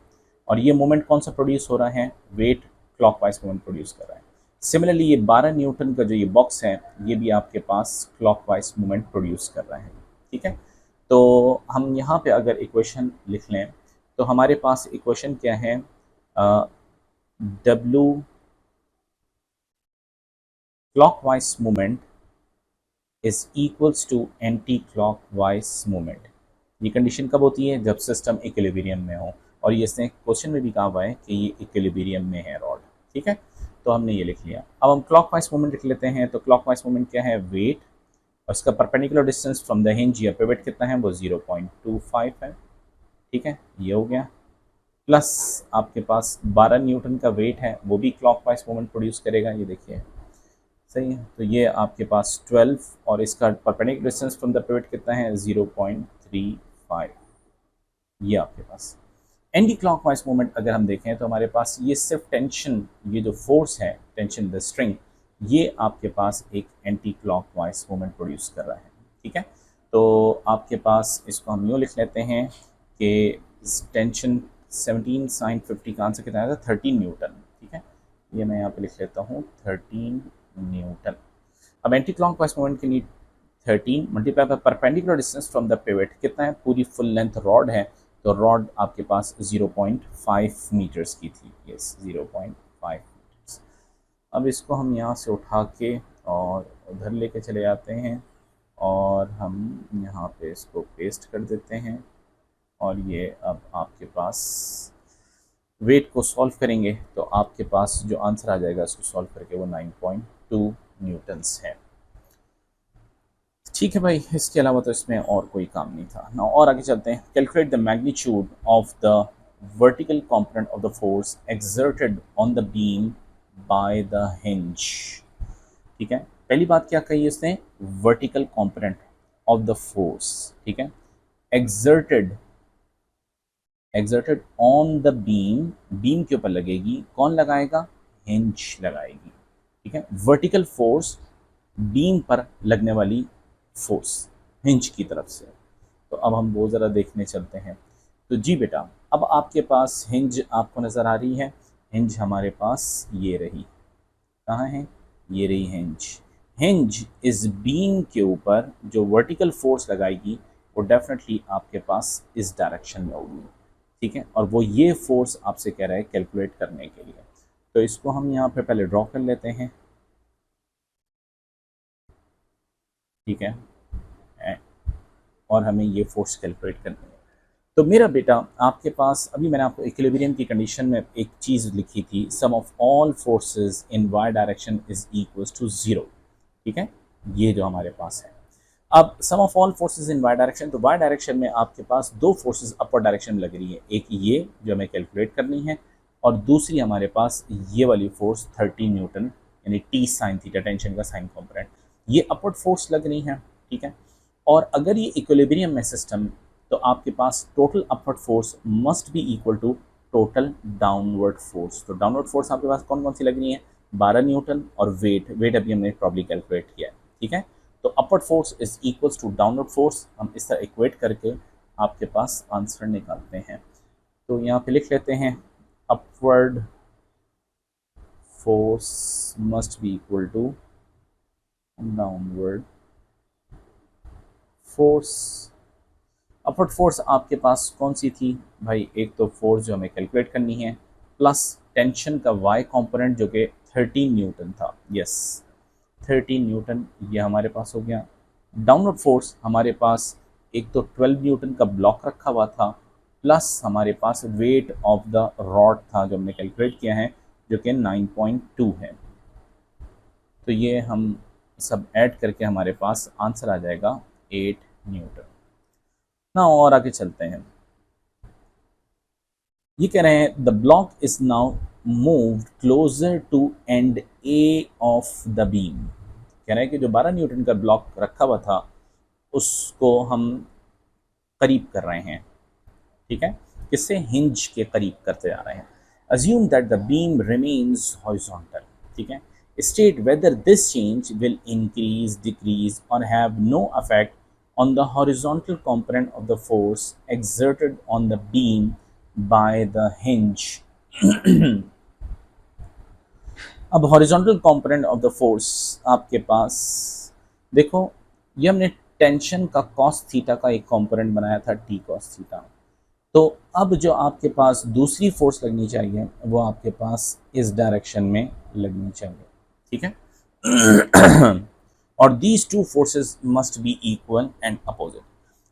और ये मूवमेंट कौन सा प्रोड्यूस हो रहा है, वेट क्लॉकवाइज मूवमेंट प्रोड्यूस कर रहा है। सिमिलरली ये 12 न्यूटन का जो ये बॉक्स है ये भी आपके पास क्लॉकवाइज मूवमेंट प्रोड्यूस कर रहा है, ठीक है। तो हम यहाँ पे अगर इक्वेशन लिख लें तो हमारे पास इक्वेशन क्या है, W clockwise movement is equals to anti clockwise movement. ये कंडीशन कब होती है, जब सिस्टम इक्विलिब्रियम में हो, और ये इसने क्वेश्चन में भी कहा हुआ है कि ये इक्विलिब्रियम में है रॉड, ठीक है। तो हमने ये लिख लिया। अब हम क्लॉकवाइज मूवमेंट लिख लेते हैं। तो क्लॉकवाइज मूवमेंट क्या है, वेट, और इसका perpendicular distance from the hinge या पिवट कितना है, वो 0.25 है, ठीक है। ये हो गया, प्लस आपके पास 12 न्यूटन का वेट है, वो भी क्लॉकवाइज मूवमेंट प्रोड्यूस करेगा, ये देखिए, सही है। तो ये आपके पास 12, और इसका perpendicular distance from the pivot कितना है, 0.35, ये आपके पास। एंटी क्लॉकवाइज मूवमेंट अगर हम देखें तो हमारे पास ये सिर्फ टेंशन, ये जो फोर्स है टेंशन द स्ट्रिंग, ये आपके पास एक एंटी क्लॉकवाइज मूवमेंट प्रोड्यूस कर रहा है, ठीक है। तो आपके पास इसको हम यूँ लिख लेते हैं कि टेंशन 17 साइन 50 का आंसर कितना आएगा, 13 न्यूटन, ठीक है। ये मैं यहाँ पे लिख लेता हूँ 13 न्यूटन। अब एंटी क्लॉकवाइज मूवमेंट के लिए 13 multiply by perpendicular distance from the pivot कितना है, पूरी फुल लेंथ रॉड है, तो रॉड आपके पास 0.5 मीटर्स की थी, यस 0.5 मीटर्स। अब इसको हम यहाँ से उठा के और उधर लेके चले जाते हैं, और हम यहाँ पे इसको पेस्ट कर देते हैं, और ये अब आपके पास वेट को सॉल्व करेंगे तो आपके पास जो आंसर आ जाएगा इसको सॉल्व करके वो 9.2 न्यूटन्स है। ठीक है भाई, इसके अलावा तो इसमें और कोई काम नहीं था ना। और आगे चलते हैं। Calculate the magnitude of the vertical component of the force exerted on the beam by the hinge. ठीक है, पहली बात क्या कही इसने, vertical component of the force. ठीक है, exerted, exerted on the beam, beam के ऊपर लगेगी, कौन लगाएगा, हिंज लगाएगी। ठीक है, वर्टिकल फोर्स बीम पर लगने वाली फोर्स हिंज की तरफ से। तो अब हम वो ज़रा देखने चलते हैं। तो जी बेटा, अब आपके पास हिंज आपको नज़र आ रही है। हिंज हमारे पास ये रही, कहाँ है, ये रही हिंज। हिंज इस बीम के ऊपर जो वर्टिकल फोर्स लगाएगी वो डेफिनेटली आपके पास इस डायरेक्शन में होगी। ठीक है, और वो ये फोर्स आपसे कह रहा है कैलकुलेट करने के लिए। तो इसको हम यहाँ पे पहले ड्रॉ कर लेते हैं। ठीक है, और हमें ये फोर्स कैलकुलेट करनी है। तो मेरा बेटा, आपके पास अभी मैंने आपको इक्विलिब्रियम की कंडीशन में एक चीज़ लिखी थी, sum of all forces in y direction is equals to 0। ठीक है, ये जो हमारे पास है। अब sum of all forces in y direction, तो वाई डायरेक्शन में आपके पास दो फोर्सेस अपर डायरेक्शन में लग रही है, एक ये जो हमें कैलकुलेट करनी है, और दूसरी हमारे पास ये वाली फोर्स 30 न्यूटन, यानी टी साइन थीटा, टेंशन का साइन कॉम्पोनेंट, ये अपवर्ड फोर्स लग रही है। ठीक है, और अगर ये इक्विलिब्रियम में सिस्टम, तो आपके पास total upward force must be equal to total downward force. तो डाउनवर्ड फोर्स आपके पास कौन कौन सी लग रही है, 12 न्यूटन, और वेट अभी हमने प्रॉब्ली कैलकुलेट किया है। ठीक है, तो upward force is equals to downward force, हम इस तरह इक्वेट करके आपके पास आंसर निकालते हैं। तो यहाँ पे लिख लेते हैं, upward force must be equal to downward force. Upward force आपके पास कौन सी थी भाई, एक तो फोर्स जो हमें कैलकुलेट करनी है, प्लस टेंशन का वाई कंपोनेंट जो कि 13 न्यूटन था। यस, 13 न्यूटन ये हमारे पास हो गया। डाउनवर्ड फोर्स हमारे पास एक तो 12 न्यूटन का ब्लॉक रखा हुआ था, प्लस हमारे पास वेट ऑफ द रॉड था जो हमने कैलकुलेट किया है, जो कि 9.2 है। तो ये हम सब ऐड करके हमारे पास आंसर आ जाएगा 8 न्यूटन ना। और आगे चलते हैं। ये कह रहे हैं the block is now moved closer to end A of the beam. कह रहे हैं कि जो 12 न्यूटन का ब्लॉक रखा हुआ था उसको हम करीब कर रहे हैं। ठीक है, किससे, हिंज के करीब करते जा रहे हैं। Assume that the beam remains horizontal. ठीक है, state whether this change will increase, decrease और have no affect on the horizontal component of the force exerted on the beam by the hinge। अब horizontal component of the force आपके पास देखो, ये हमने tension का cos theta का एक component बनाया था, टी कॉस थीटा। तो अब जो आपके पास दूसरी फोर्स लगनी चाहिए वो आपके पास इस डायरेक्शन में लगनी चाहिए। ठीक है, और these two forces must be equal and opposite.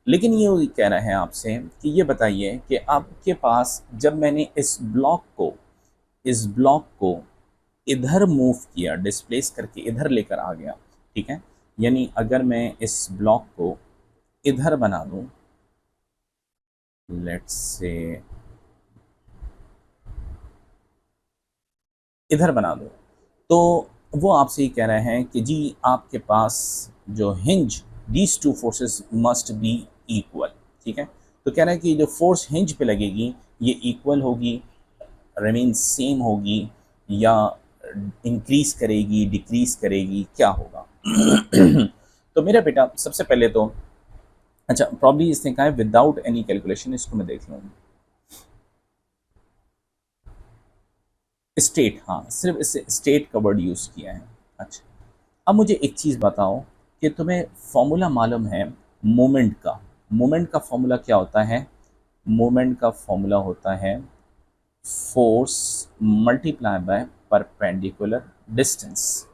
लेकिन ये कह रहे हैं आपसे कि ये बताइए कि आपके पास जब मैंने इस ब्लॉक को इधर मूव किया, डिस्प्लेस करके इधर लेकर आ गया। ठीक है, यानी अगर मैं इस ब्लॉक को इधर बना दूं, लेट्स से इधर बना दूं, तो वो आपसे ये कह रहे हैं कि जी आपके पास जो hinge, these two forces must be equal. ठीक है, तो कह रहे हैं कि जो फोर्स हिंज पे लगेगी ये इक्वल होगी, रिमेन सेम होगी, या इंक्रीज करेगी, डिक्रीज करेगी, क्या होगा। तो मेरा बेटा सबसे पहले तो, अच्छा प्रॉब्ली इसने कहा है विदाउट एनी कैलकुलेशन, इसको मैं देख लूँ। स्टेट, हाँ सिर्फ इससे स्टेट का वर्ड यूज़ किया है। अच्छा, अब मुझे एक चीज़ बताओ कि तुम्हें फॉर्मूला मालूम है मोमेंट का। मोमेंट का फॉर्मूला क्या होता है, मोमेंट का फॉर्मूला होता है force multiply by perpendicular distance.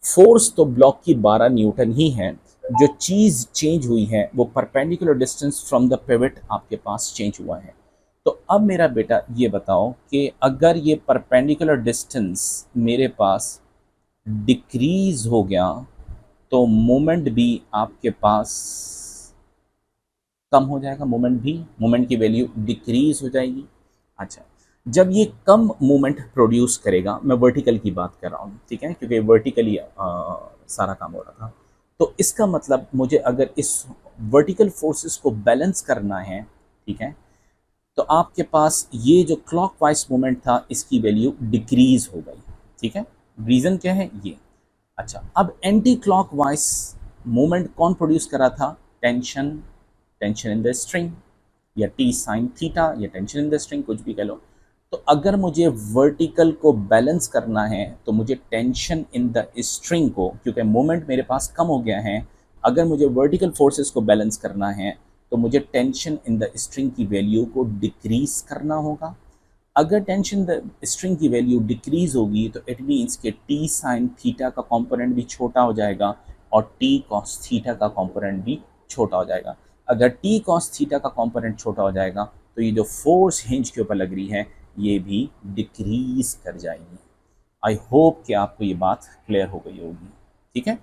Force तो ब्लॉक की 12 न्यूटन ही है, जो चीज़ चेंज हुई है वो perpendicular distance from the pivot आपके पास चेंज हुआ है। तो अब मेरा बेटा ये बताओ कि अगर ये परपेंडिकुलर डिस्टेंस मेरे पास डिक्रीज हो गया तो मोमेंट भी आपके पास कम हो जाएगा, मोमेंट की वैल्यू डिक्रीज हो जाएगी। अच्छा, जब ये कम मोमेंट प्रोड्यूस करेगा, मैं वर्टिकल की बात कर रहा हूँ, ठीक है, क्योंकि वर्टिकली सारा काम हो रहा था, तो इसका मतलब मुझे अगर इस वर्टिकल फोर्सेस को बैलेंस करना है, ठीक है, तो आपके पास ये जो क्लॉकवाइज मूवमेंट था इसकी वैल्यू डिक्रीज हो गई, ठीक है। रीज़न क्या है ये? अच्छा, अब एंटी क्लॉकवाइज मूवमेंट कौन प्रोड्यूस कर रहा था? Tension, tension in the string, या टी साइन थीटा, या टेंशन इन द स्ट्रिंग, कुछ भी कह लो। तो अगर मुझे वर्टिकल को बैलेंस करना है तो मुझे टेंशन इन द स्ट्रिंग को, क्योंकि मोमेंट मेरे पास कम हो गया है, अगर मुझे वर्टिकल फोर्सेस को बैलेंस करना है तो मुझे टेंशन इन द स्ट्रिंग की वैल्यू को डिक्रीज करना होगा। अगर टेंशन द स्ट्रिंग की वैल्यू डिक्रीज होगी तो इट मीन्स कि टी साइन थीटा का कंपोनेंट भी छोटा हो जाएगा और टी कॉस थीटा का कंपोनेंट भी छोटा हो जाएगा। अगर टी कॉस थीटा का कंपोनेंट छोटा हो जाएगा तो ये जो फोर्स हिंज के ऊपर लग रही है ये भी डिक्रीज कर जाएगी। आई होप कि आपको ये बात क्लियर हो गई होगी, ठीक है।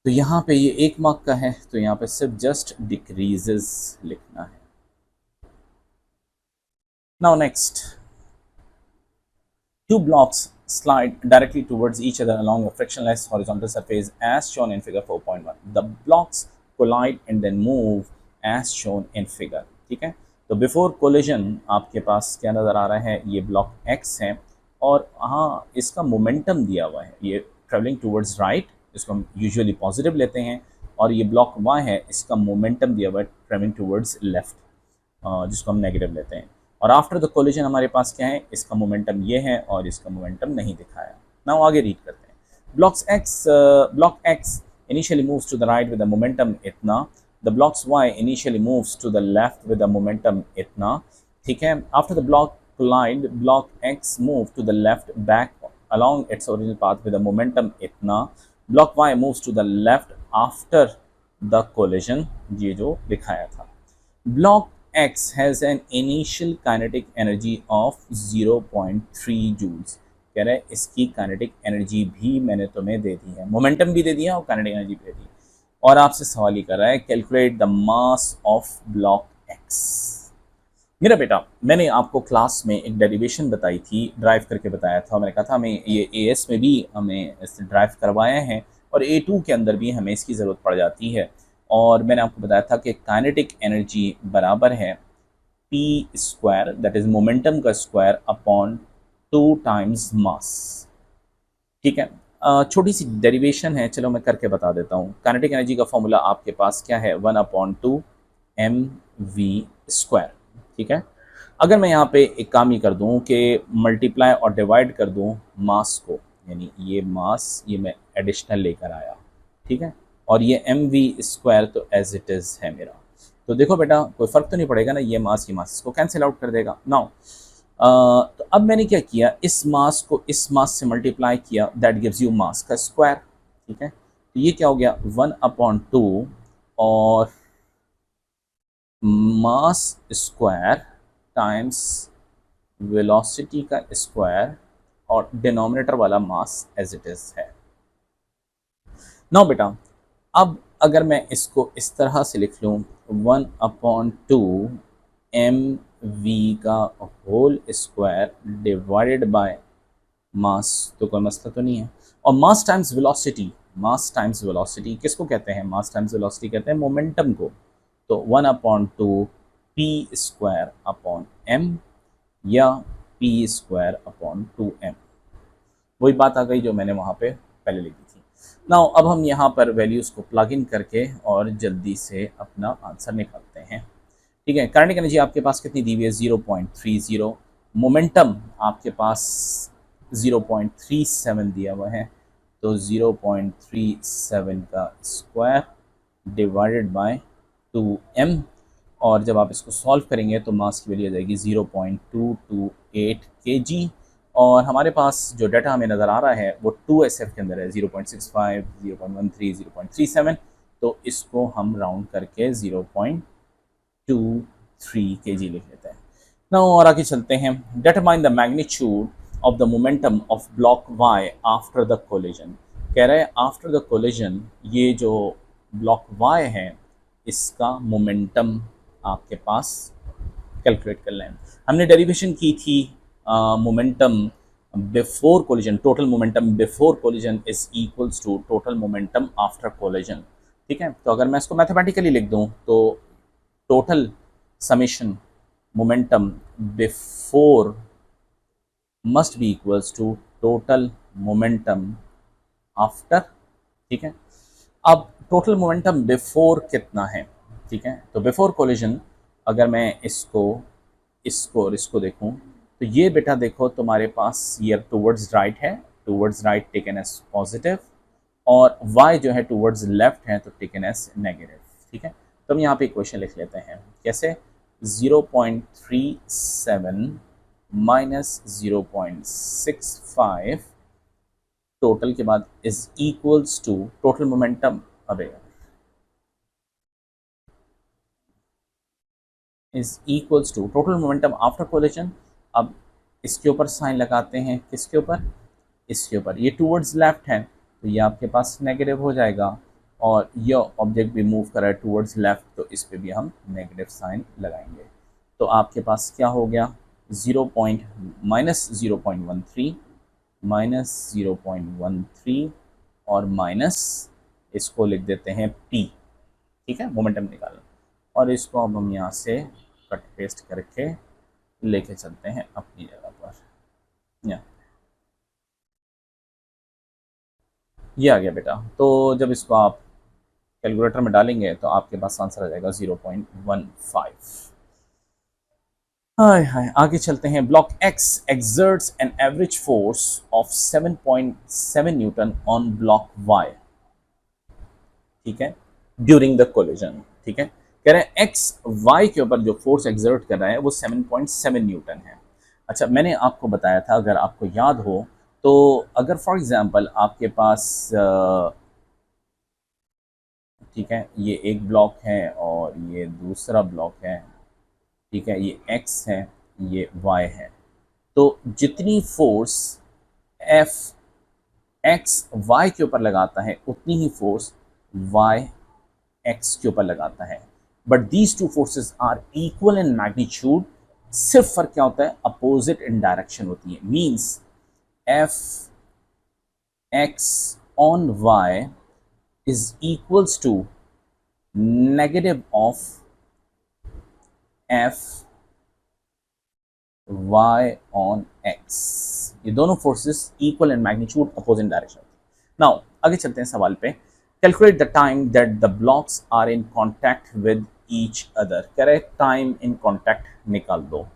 तो यहाँ पे ये 1 मार्क का है, तो यहाँ पे सिर्फ जस्ट डिक्रीजेस लिखना है। Now next, two blocks slide directly towards each other along a frictionless horizontal surface as shown in figure 4.1. The blocks collide and then move as shown in figure, ठीक है। तो बिफोर कोलिजन आपके पास क्या नज़र आ रहा है? ये ब्लॉक x है और हाँ, इसका मोमेंटम दिया हुआ है, ये ट्रेवलिंग टूवर्ड्स राइट, इसको हम यूजुअली पॉजिटिव लेते हैं, और ये ब्लॉक y है, इसका मोमेंटम दिया हुआ है ट्रेवलिंग टूवर्ड्स लेफ्ट, जिसको हम नेगेटिव लेते हैं। और आफ्टर द कोलिजन हमारे पास क्या है? इसका मोमेंटम ये है और इसका मोमेंटम नहीं दिखाया। नाउ आगे रीड करते हैं। Block x initially moves to the right with the momentum इतना, the blocks y initially moves to the left with the momentum इतना, ठीक है। After the block collide, block x move to the left back along its original path with the momentum इतना, block y moves to the left after the collision, ये जो दिखाया था। block x has an initial kinetic energy of 0.3 joules, कह रहे हैं इसकी kinetic energy भी मैंने तुम्हें दे दी है, मोमेंटम भी दे दिया और काइनेटिक एनर्जी भी दे दी, और आपसे सवाल ही कर रहा है calculate the mass of block x. मेरा बेटा, मैंने आपको क्लास में एक डेरिवेशन बताई थी, ड्राइव करके बताया था, मैंने कहा था हमें ये एएस में भी हमें इससे ड्राइव करवाए हैं और A2 के अंदर भी हमें इसकी ज़रूरत पड़ जाती है, और मैंने आपको बताया था कि काइनेटिक एनर्जी बराबर है p², दैट इज़ मोमेंटम का स्क्वायर, अपॉन 2 टाइम्स मास, ठीक है। छोटी सी डेरिवेशन है, चलो मैं करके बता देता हूँ। काइनेटिक एनर्जी का फॉर्मूला आपके पास क्या है? 1/2 mv², ठीक है। अगर मैं यहाँ पे एक काम ही कर दूँ कि मल्टीप्लाई और डिवाइड कर दूँ मास को, यानी ये मास ये मैं एडिशनल लेकर आया, ठीक है, और ये mv² तो एज इट इज़ है मेरा। तो देखो बेटा, कोई फ़र्क तो नहीं पड़ेगा ना, ये मास इसको कैंसिल आउट कर देगा। नाउ तो अब मैंने क्या किया, इस मास को इस मास से मल्टीप्लाई किया, दैट गिव्स यू मास का स्क्वायर, ठीक है। तो ये क्या हो गया? 1/2 और मास स्क्वायर टाइम्स वेलोसिटी का स्क्वायर, और डिनोमिनेटर वाला मास एज इट इज है। नाउ बेटा, अब अगर मैं इसको इस तरह से लिख लूँ 1/2 mv का whole square divided by mass, तो कोई मसला तो नहीं है। और मास टाइम्स वेलोसिटी किसको कहते हैं? मास टाइम्स वेलोसिटी कहते हैं मोमेंटम को। तो 1/2 p²/m या p²/2m, वही बात आ गई जो मैंने वहाँ पे पहले लिखी थी। नाउ अब हम यहाँ पर वैल्यूज़ को प्लग इन करके और जल्दी से अपना आंसर निकालते हैं, ठीक है। काइनेटिक एनर्जी आपके पास कितनी दी हुई है? 0.30। मोमेंटम आपके पास 0.37 दिया हुआ है, तो 0.37 का स्क्वायर डिवाइडेड बाय 2m, और जब आप इसको सॉल्व करेंगे तो मास की वैल्यू आ जाएगी 0.228 kg, और हमारे पास जो डाटा हमें नज़र आ रहा है वो 2SF के अंदर है, 0.65, 0.13, 0.37, तो इसको हम राउंड करके 0.23 kg लिख लेते हैं। नाउ और आगे चलते हैं। Determine the magnitude of the momentum of block y after the collision. कह रहा है आफ्टर द कोलिजन ये जो ब्लॉक वाई है इसका मोमेंटम आपके पास कैलकुलेट कर लें। हमने डेरिवेशन की थी momentum before collision, total momentum before collision is equals to total momentum after collision. ठीक है, तो अगर मैं इसको मैथमेटिकली लिख दूं तो total summation momentum before must be equals to total momentum after. ठीक है, अब टोटल मोमेंटम बिफोर कितना है? ठीक है, तो बिफोर कोलिजन अगर मैं इसको और इसको देखूं तो ये बेटा देखो तुम्हारे पास ये टूवर्ड्स राइट है, towards right taken as positive, और y जो है टूवर्ड्स लेफ्ट है तो टेकन एज नेगेटिव। ठीक है, तो हम यहाँ पे इक्वेशन लिख लेते हैं कैसे, 0.37 माइनस 0.65 टोटल के बाद is equals to total momentum, अरे is equals to total momentum after collision. अब इसके ऊपर साइन लगाते हैं, किसके ऊपर? इसके ऊपर। ये टूवर्ड्स लेफ्ट है तो ये आपके पास नेगेटिव हो जाएगा, और ये ऑब्जेक्ट भी मूव कर रहा है टूवर्ड्स लेफ्ट तो इस पे भी हम नेगेटिव साइन लगाएंगे। तो आपके पास क्या हो गया, माइनस 0.13 और माइनस इसको लिख देते हैं p। ठीक है, मोमेंटम निकालना, और इसको अब हम यहाँ से कट पेस्ट करके लेके चलते हैं अपनी जगह पर। ये आ गया बेटा। तो जब इसको आप कैलकुलेटर में डालेंगे तो आपके पास आंसर आ जाएगा 0.15। हाय हाय, आगे चलते हैं। Block X exerts an average force of 7.7 newton on block Y. ठीक है, ड्यूरिंग द कोलिजन। ठीक है, कह रहे हैं एक्स वाई के ऊपर जो फोर्स एक्सर्ट कर रहा है वो 7.7 न्यूटन है। अच्छा, मैंने आपको बताया था, अगर आपको याद हो तो, अगर फॉर एग्जांपल आपके पास ठीक है ये एक ब्लॉक है और ये दूसरा ब्लॉक है, ठीक है, ये x है ये y है, तो जितनी फोर्स F x y के ऊपर लगाता है उतनी ही फोर्स y x के ऊपर लगाता है। But these two forces are equal in magnitude, सिर्फ फर्क क्या होता है, अपोजिट इन डायरेक्शन होती है। Means F x on y is equals to negative of F y on x। ये दोनों forces equal in magnitude, opposite direction. Now आगे चलते हैं सवाल पे। Calculate the time that the blocks are in contact with each other. कह रहे time in contact निकाल दो।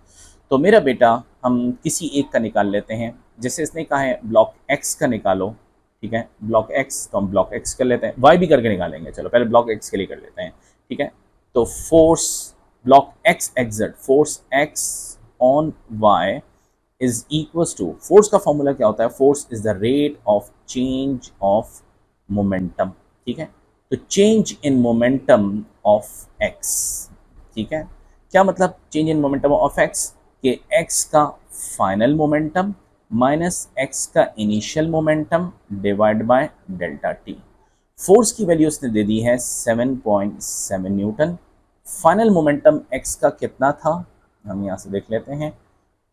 तो मेरा बेटा हम किसी एक का निकाल लेते हैं, जैसे इसने कहा है ब्लॉक एक्स का निकालो। ठीक है, ब्लॉक एक्स, तो हम ब्लॉक एक्स कर लेते हैं, वाई भी करके निकालेंगे। चलो पहले ब्लॉक एक्स के लिए कर लेते हैं। ठीक है, तो force block X exert, force X on Y is equals to, force का फॉर्मूला क्या होता है, force is the rate of change of momentum. ठीक है, तो change in momentum of X. ठीक है, क्या मतलब change in momentum of X, कि एक्स का फाइनल मोमेंटम माइनस एक्स का initial momentum divide by delta T. Force की वैल्यू उसने दे दी है 7.7 न्यूटन। फाइनल मोमेंटम एक्स का कितना था, हम यहाँ से देख लेते हैं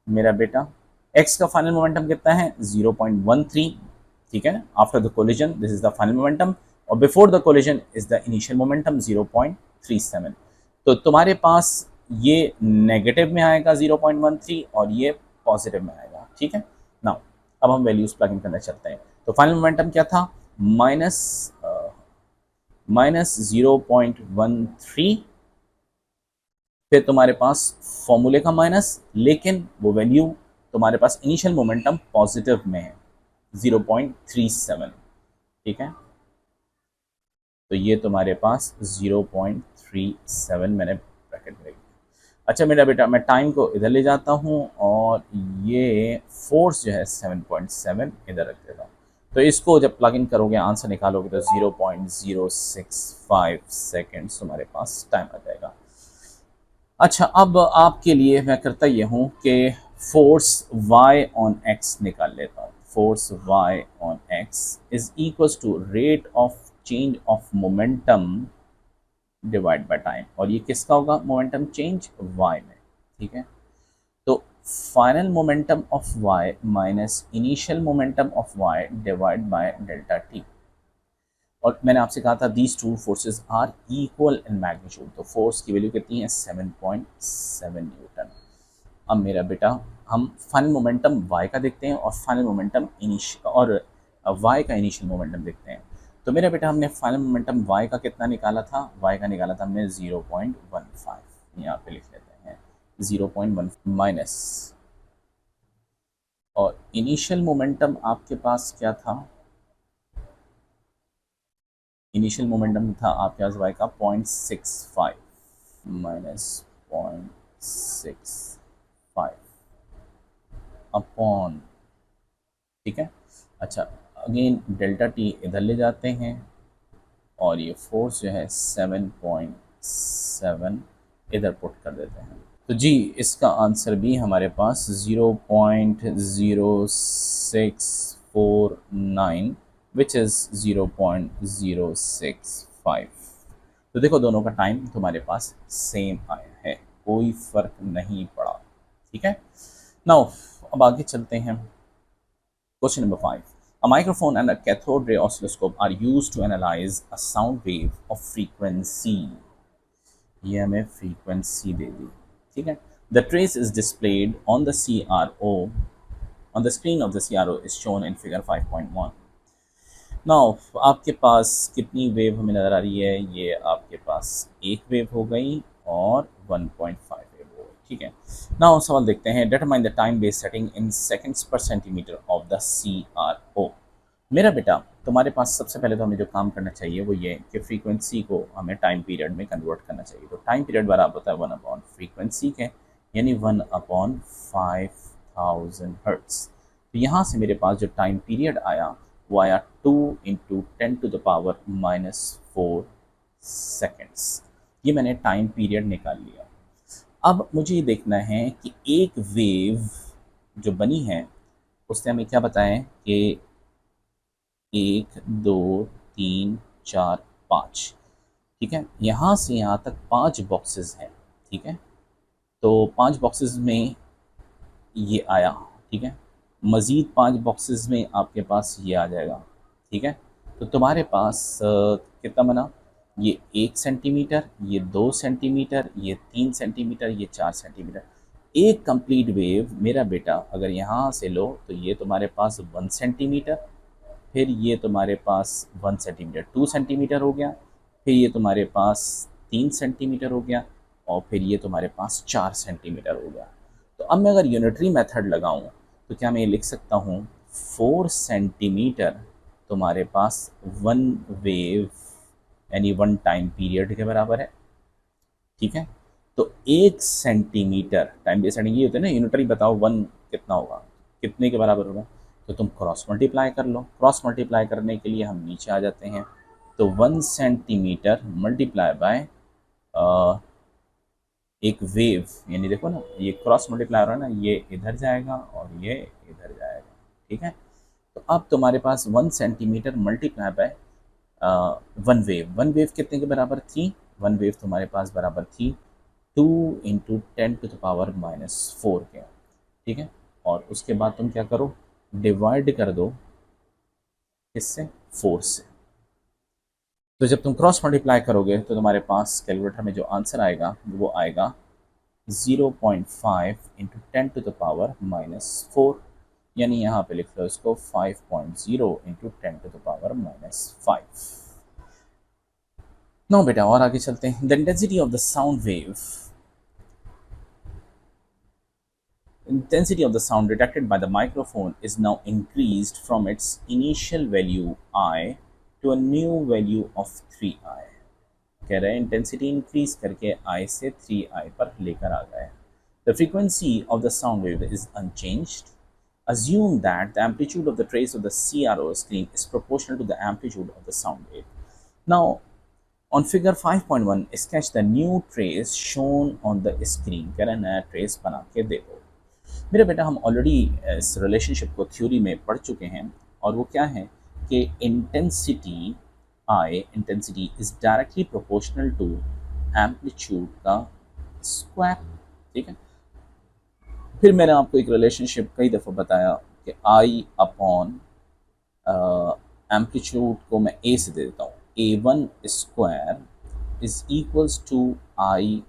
मेरा बेटा। एक्स का फाइनल मोमेंटम कितना है, 0.13। ठीक है, after the collision this is the final momentum, और before the collision is the initial momentum 0.37। तो तुम्हारे पास ये नेगेटिव में आएगा 0.13 और ये पॉजिटिव में आएगा। ठीक है, नाउ अब हम वैल्यूज प्लग इन करने चलते हैं। तो फाइनल मोमेंटम क्या था, माइनस 0.13, फिर तुम्हारे पास फॉर्मूले का माइनस, लेकिन वो वैल्यू तुम्हारे पास इनिशियल मोमेंटम पॉजिटिव में है 0.37। ठीक है, तो ये तुम्हारे पास 0.37 मैंने ब्रैकेट में। अच्छा मेरा बेटा, मैं टाइम को इधर ले जाता हूँ और ये फोर्स जो है 7.7 इधर रख देता हूँ। तो इसको जब प्लग इन करोगे, आंसर निकालोगे, तो 0.065 सेकेंड्स तुम्हारे पास टाइम आ जाएगा। अच्छा, अब आपके लिए मैं करता ये हूँ कि फोर्स y ऑन x निकाल लेता हूँ। force y on x is equals to rate of change of momentum divide by time, और ये किसका होगा मोमेंटम चेंज y में, ठीक है। तो final momentum of y minus initial momentum of y divide by delta T, और मैंने आपसे कहा था these two forces are equal in magnitude, तो फोर्स की वैल्यू कितनी है 7.7 न्यूटन। अब मेरा बेटा हम फाइनल मोमेंटम y का देखते हैं और फाइनल मोमेंटम y का इनिशियल मोमेंटम देखते हैं। तो मेरा बेटा हमने फाइनल मोमेंटम y का कितना निकाला था, y का निकाला था हमने 0.15, यहाँ पे लिख लेते हैं 0.1 माइनस, और इनिशियल मोमेंटम आपके पास क्या था, इनिशियल मोमेंटम था आपके पास y का 0.65 माइनस 0.65 अपॉन, ठीक है। अच्छा, अगेन डेल्टा टी इधर ले जाते हैं और ये फोर्स जो है 7.7 इधर पुट कर देते हैं। तो जी इसका आंसर भी हमारे पास 0.0649 विच इज़ 0.065। तो देखो दोनों का टाइम तुम्हारे पास सेम आया है, कोई फ़र्क नहीं पड़ा, ठीक है। नाउ अब आगे चलते हैं। Question number 5. A microphone and a cathode ray oscilloscope are used to analyze a sound wave of frequency. ये हमें frequency दे दी, ठीक है। The trace is displayed on the CRO. On the screen of the CRO is shown in figure 5.1. Now आपके पास कितनी wave हमें नज़र आ रही है, ये आपके पास एक वेव हो गई और 1.5 वेव हो गई, ठीक है। नाउ सवाल देखते हैं, determine the time base setting in seconds पर सेंटीमीटर ऑफ द CRO। मेरा बेटा तुम्हारे पास सबसे पहले तो हमें जो काम करना चाहिए वो ये कि फ्रीक्वेंसी को हमें टाइम पीरियड में कन्वर्ट करना चाहिए। तो टाइम पीरियड बराबर होता है 1 अपॉन फ्रीक्वेंसी के, यानी 1 अपॉन 5000 हर्ट्स। तो यहाँ से मेरे पास जो टाइम पीरियड आया वो आया 2 इंटू 10⁻⁻⁴ सेकेंड्स। ये मैंने टाइम पीरियड निकाल लिया। अब मुझे ये देखना है कि एक वेव जो बनी है उसने हमें क्या बताया कि 1 2 3 4 5, ठीक है। यहाँ से यहाँ तक 5 बॉक्सेस हैं, ठीक है। तो 5 बॉक्सेस में ये आया, ठीक है। मज़ीद 5 बॉक्सेस में आपके पास ये आ जाएगा, ठीक है। तो तुम्हारे पास कितना बना, ये 1 सेंटीमीटर, ये 2 सेंटीमीटर, ये 3 सेंटीमीटर, ये 4 सेंटीमीटर। एक कंप्लीट वेव मेरा बेटा अगर यहाँ से लो तो ये तुम्हारे पास 1 सेंटीमीटर, फिर ये तुम्हारे पास 1 सेंटीमीटर 2 सेंटीमीटर हो गया, फिर ये तुम्हारे पास 3 सेंटीमीटर हो गया, और फिर ये तुम्हारे पास 4 सेंटीमीटर हो गया। तो अब मैं अगर यूनिटरी मेथड लगाऊं तो क्या मैं ये लिख सकता हूँ 4 सेंटीमीटर तुम्हारे पास 1 वेव यानी 1 टाइम पीरियड के बराबर है, ठीक है। तो 1 सेंटीमीटर टाइम बेस सेटिंग ये होता है ना, यूनिटरी बताओ 1 कितना होगा, कितने के बराबर होगा, तो तुम क्रॉस मल्टीप्लाई कर लो। क्रॉस मल्टीप्लाई करने के लिए हम नीचे आ जाते हैं, तो 1 सेंटीमीटर मल्टीप्लाई बाय एक वेव, यानी देखो ना ये क्रॉस मल्टीप्लाई हो रहा है ना, ये इधर जाएगा और ये इधर जाएगा, ठीक है। तो अब तुम्हारे पास 1 centimetre multiply by 1 wave, 1 wave कितने के बराबर थी, 1 वेव तुम्हारे पास बराबर थी 2 इंटू 10⁻⁻⁴ के, ठीक है। और उसके बाद तुम क्या करो, डिवाइड कर दो इससे 4 से। तो जब तुम क्रॉस मल्टीप्लाई करोगे तो तुम्हारे पास कैलकुलेटर में जो आंसर आएगा वो आएगा 0.5 इंटू 10⁻⁻⁴, यानी यहाँ पे लिख लो इसको 5.0 इंटू 10⁻⁻⁵। नो बेटा और आगे चलते हैं। The intensity of the sound wave, intensity of the sound detected by the microphone is now increased from its initial value I to a new value of 3I। कह रहे हैं इंटेंसिटी इंक्रीज करके I से 3I पर लेकर आ गए। The frequency of the sound wave is unchanged. Assume that the amplitude of the trace of the CRO screen is proportional to the amplitude of the sound wave. Now on figure 5.1 sketch the new trace shown on the screen। कह रहे हैं नया trace बना के देखो। मेरे बेटा हम ऑलरेडी इस रिलेशनशिप को थ्योरी में पढ़ चुके हैं, और वो क्या है कि intensity is directly proportional to amplitude का स्क्वायर। ठीक है, फिर मैंने आपको एक रिलेशनशिप कई दफ़ा बताया कि आई अपॉन एम्पलीट्यूड को मैं ए से दे देता हूँ, A1 square is equals to I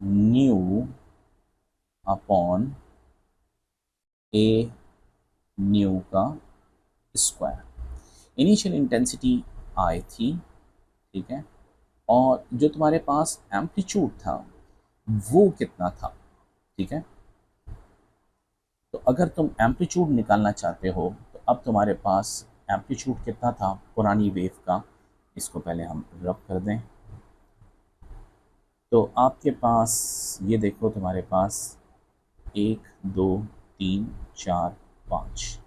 new upon A new का स्क्वायर। इनिशियल इंटेंसिटी आई थी, ठीक है, और जो तुम्हारे पास एम्पलीट्यूड था वो कितना था। ठीक है, तो अगर तुम एम्पलीट्यूड निकालना चाहते हो तो अब तुम्हारे पास एम्पलीट्यूड कितना था पुरानी वेव का, इसको पहले हम रब कर दें। तो आपके पास ये देखो, तुम्हारे पास 1 2 3 4 5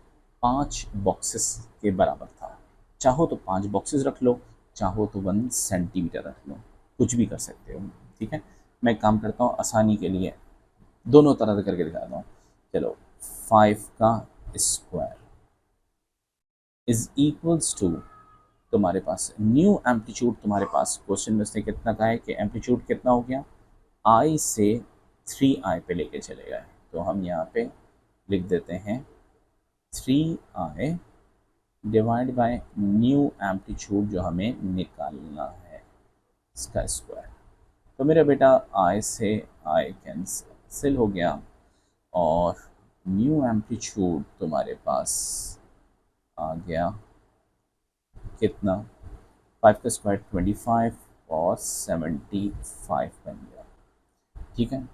5 बॉक्सेस के बराबर था। चाहो तो 5 बॉक्सेस रख लो, चाहो तो 1 सेंटीमीटर रख लो, कुछ भी कर सकते हो। ठीक है, मैं काम करता हूँ आसानी के लिए, दोनों तरह से करके दिखाता हूँ। चलो, 5 का स्क्वायर इज इक्वल्स टू, तुम्हारे पास न्यू एम्पलीट्यूड, तुम्हारे पास क्वेश्चन में से कितना का है कि एम्पलीट्यूड कितना हो गया, आई से 3i पे लेके चले गए, तो हम यहाँ पे लिख देते हैं 3i divide by new amplitude जो हमें निकालना है, इसका स्क्वायर। तो मेरा बेटा आई से आई कैंसिल हो गया, और न्यू एम्पलीट्यूड तुम्हारे पास आ गया कितना, 5 का स्क्वायर 25 और 75 बन गया। ठीक है,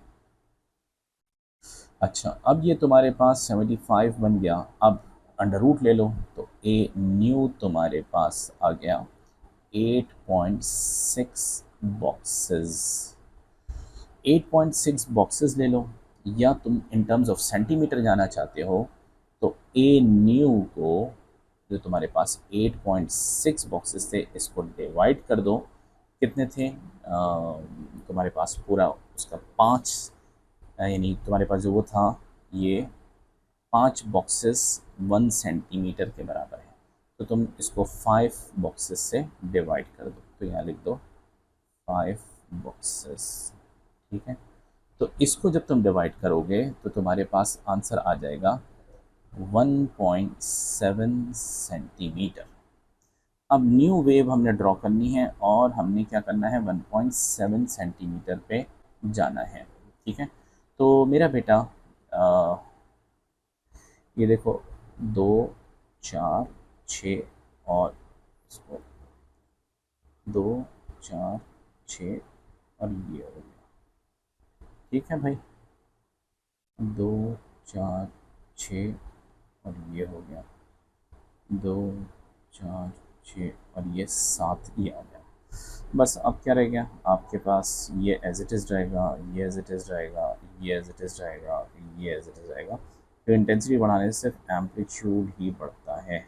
अच्छा, अब ये तुम्हारे पास 75 बन गया, अब अंडर रूट ले लो, तो ए न्यू तुम्हारे पास आ गया 8.6 बॉक्सेस। 8.6 बॉक्सेस ले लो, या तुम इन टर्म्स ऑफ सेंटीमीटर जाना चाहते हो तो ए न्यू को, जो तुम्हारे पास 8.6 बॉक्सेस थे, इसको डिवाइड कर दो। कितने थे तुम्हारे पास, पूरा उसका 5, यानी तुम्हारे पास जो वो था, ये 5 बॉक्सेस 1 सेंटीमीटर के बराबर है, तो तुम इसको 5 बॉक्सेस से डिवाइड कर दो, तो यहाँ लिख दो 5 बॉक्सेस। ठीक है, तो इसको जब तुम डिवाइड करोगे तो तुम्हारे पास आंसर आ जाएगा 1.7 सेंटीमीटर। अब न्यू वेव हमने ड्रॉ करनी है, और हमने क्या करना है, 1.7 सेंटीमीटर पे जाना है। ठीक है, तो मेरा बेटा ये देखो, 2 4 6, और इसको 2 4 6, और ये हो गया। ठीक है भाई, 2 4 6, और ये हो गया 2 4 6, और ये 7, ये आ गया। बस अब क्या रह गया आपके पास, ये एज इट इज़ रहेगा, ये एज इट इज़ रहेगा, ये एज इट इज़ रहेगा, ये एज इट इज़ रहेगा। तो इंटेंसिटी बढ़ाने से सिर्फ एम्पलीट्यूड ही बढ़ता है।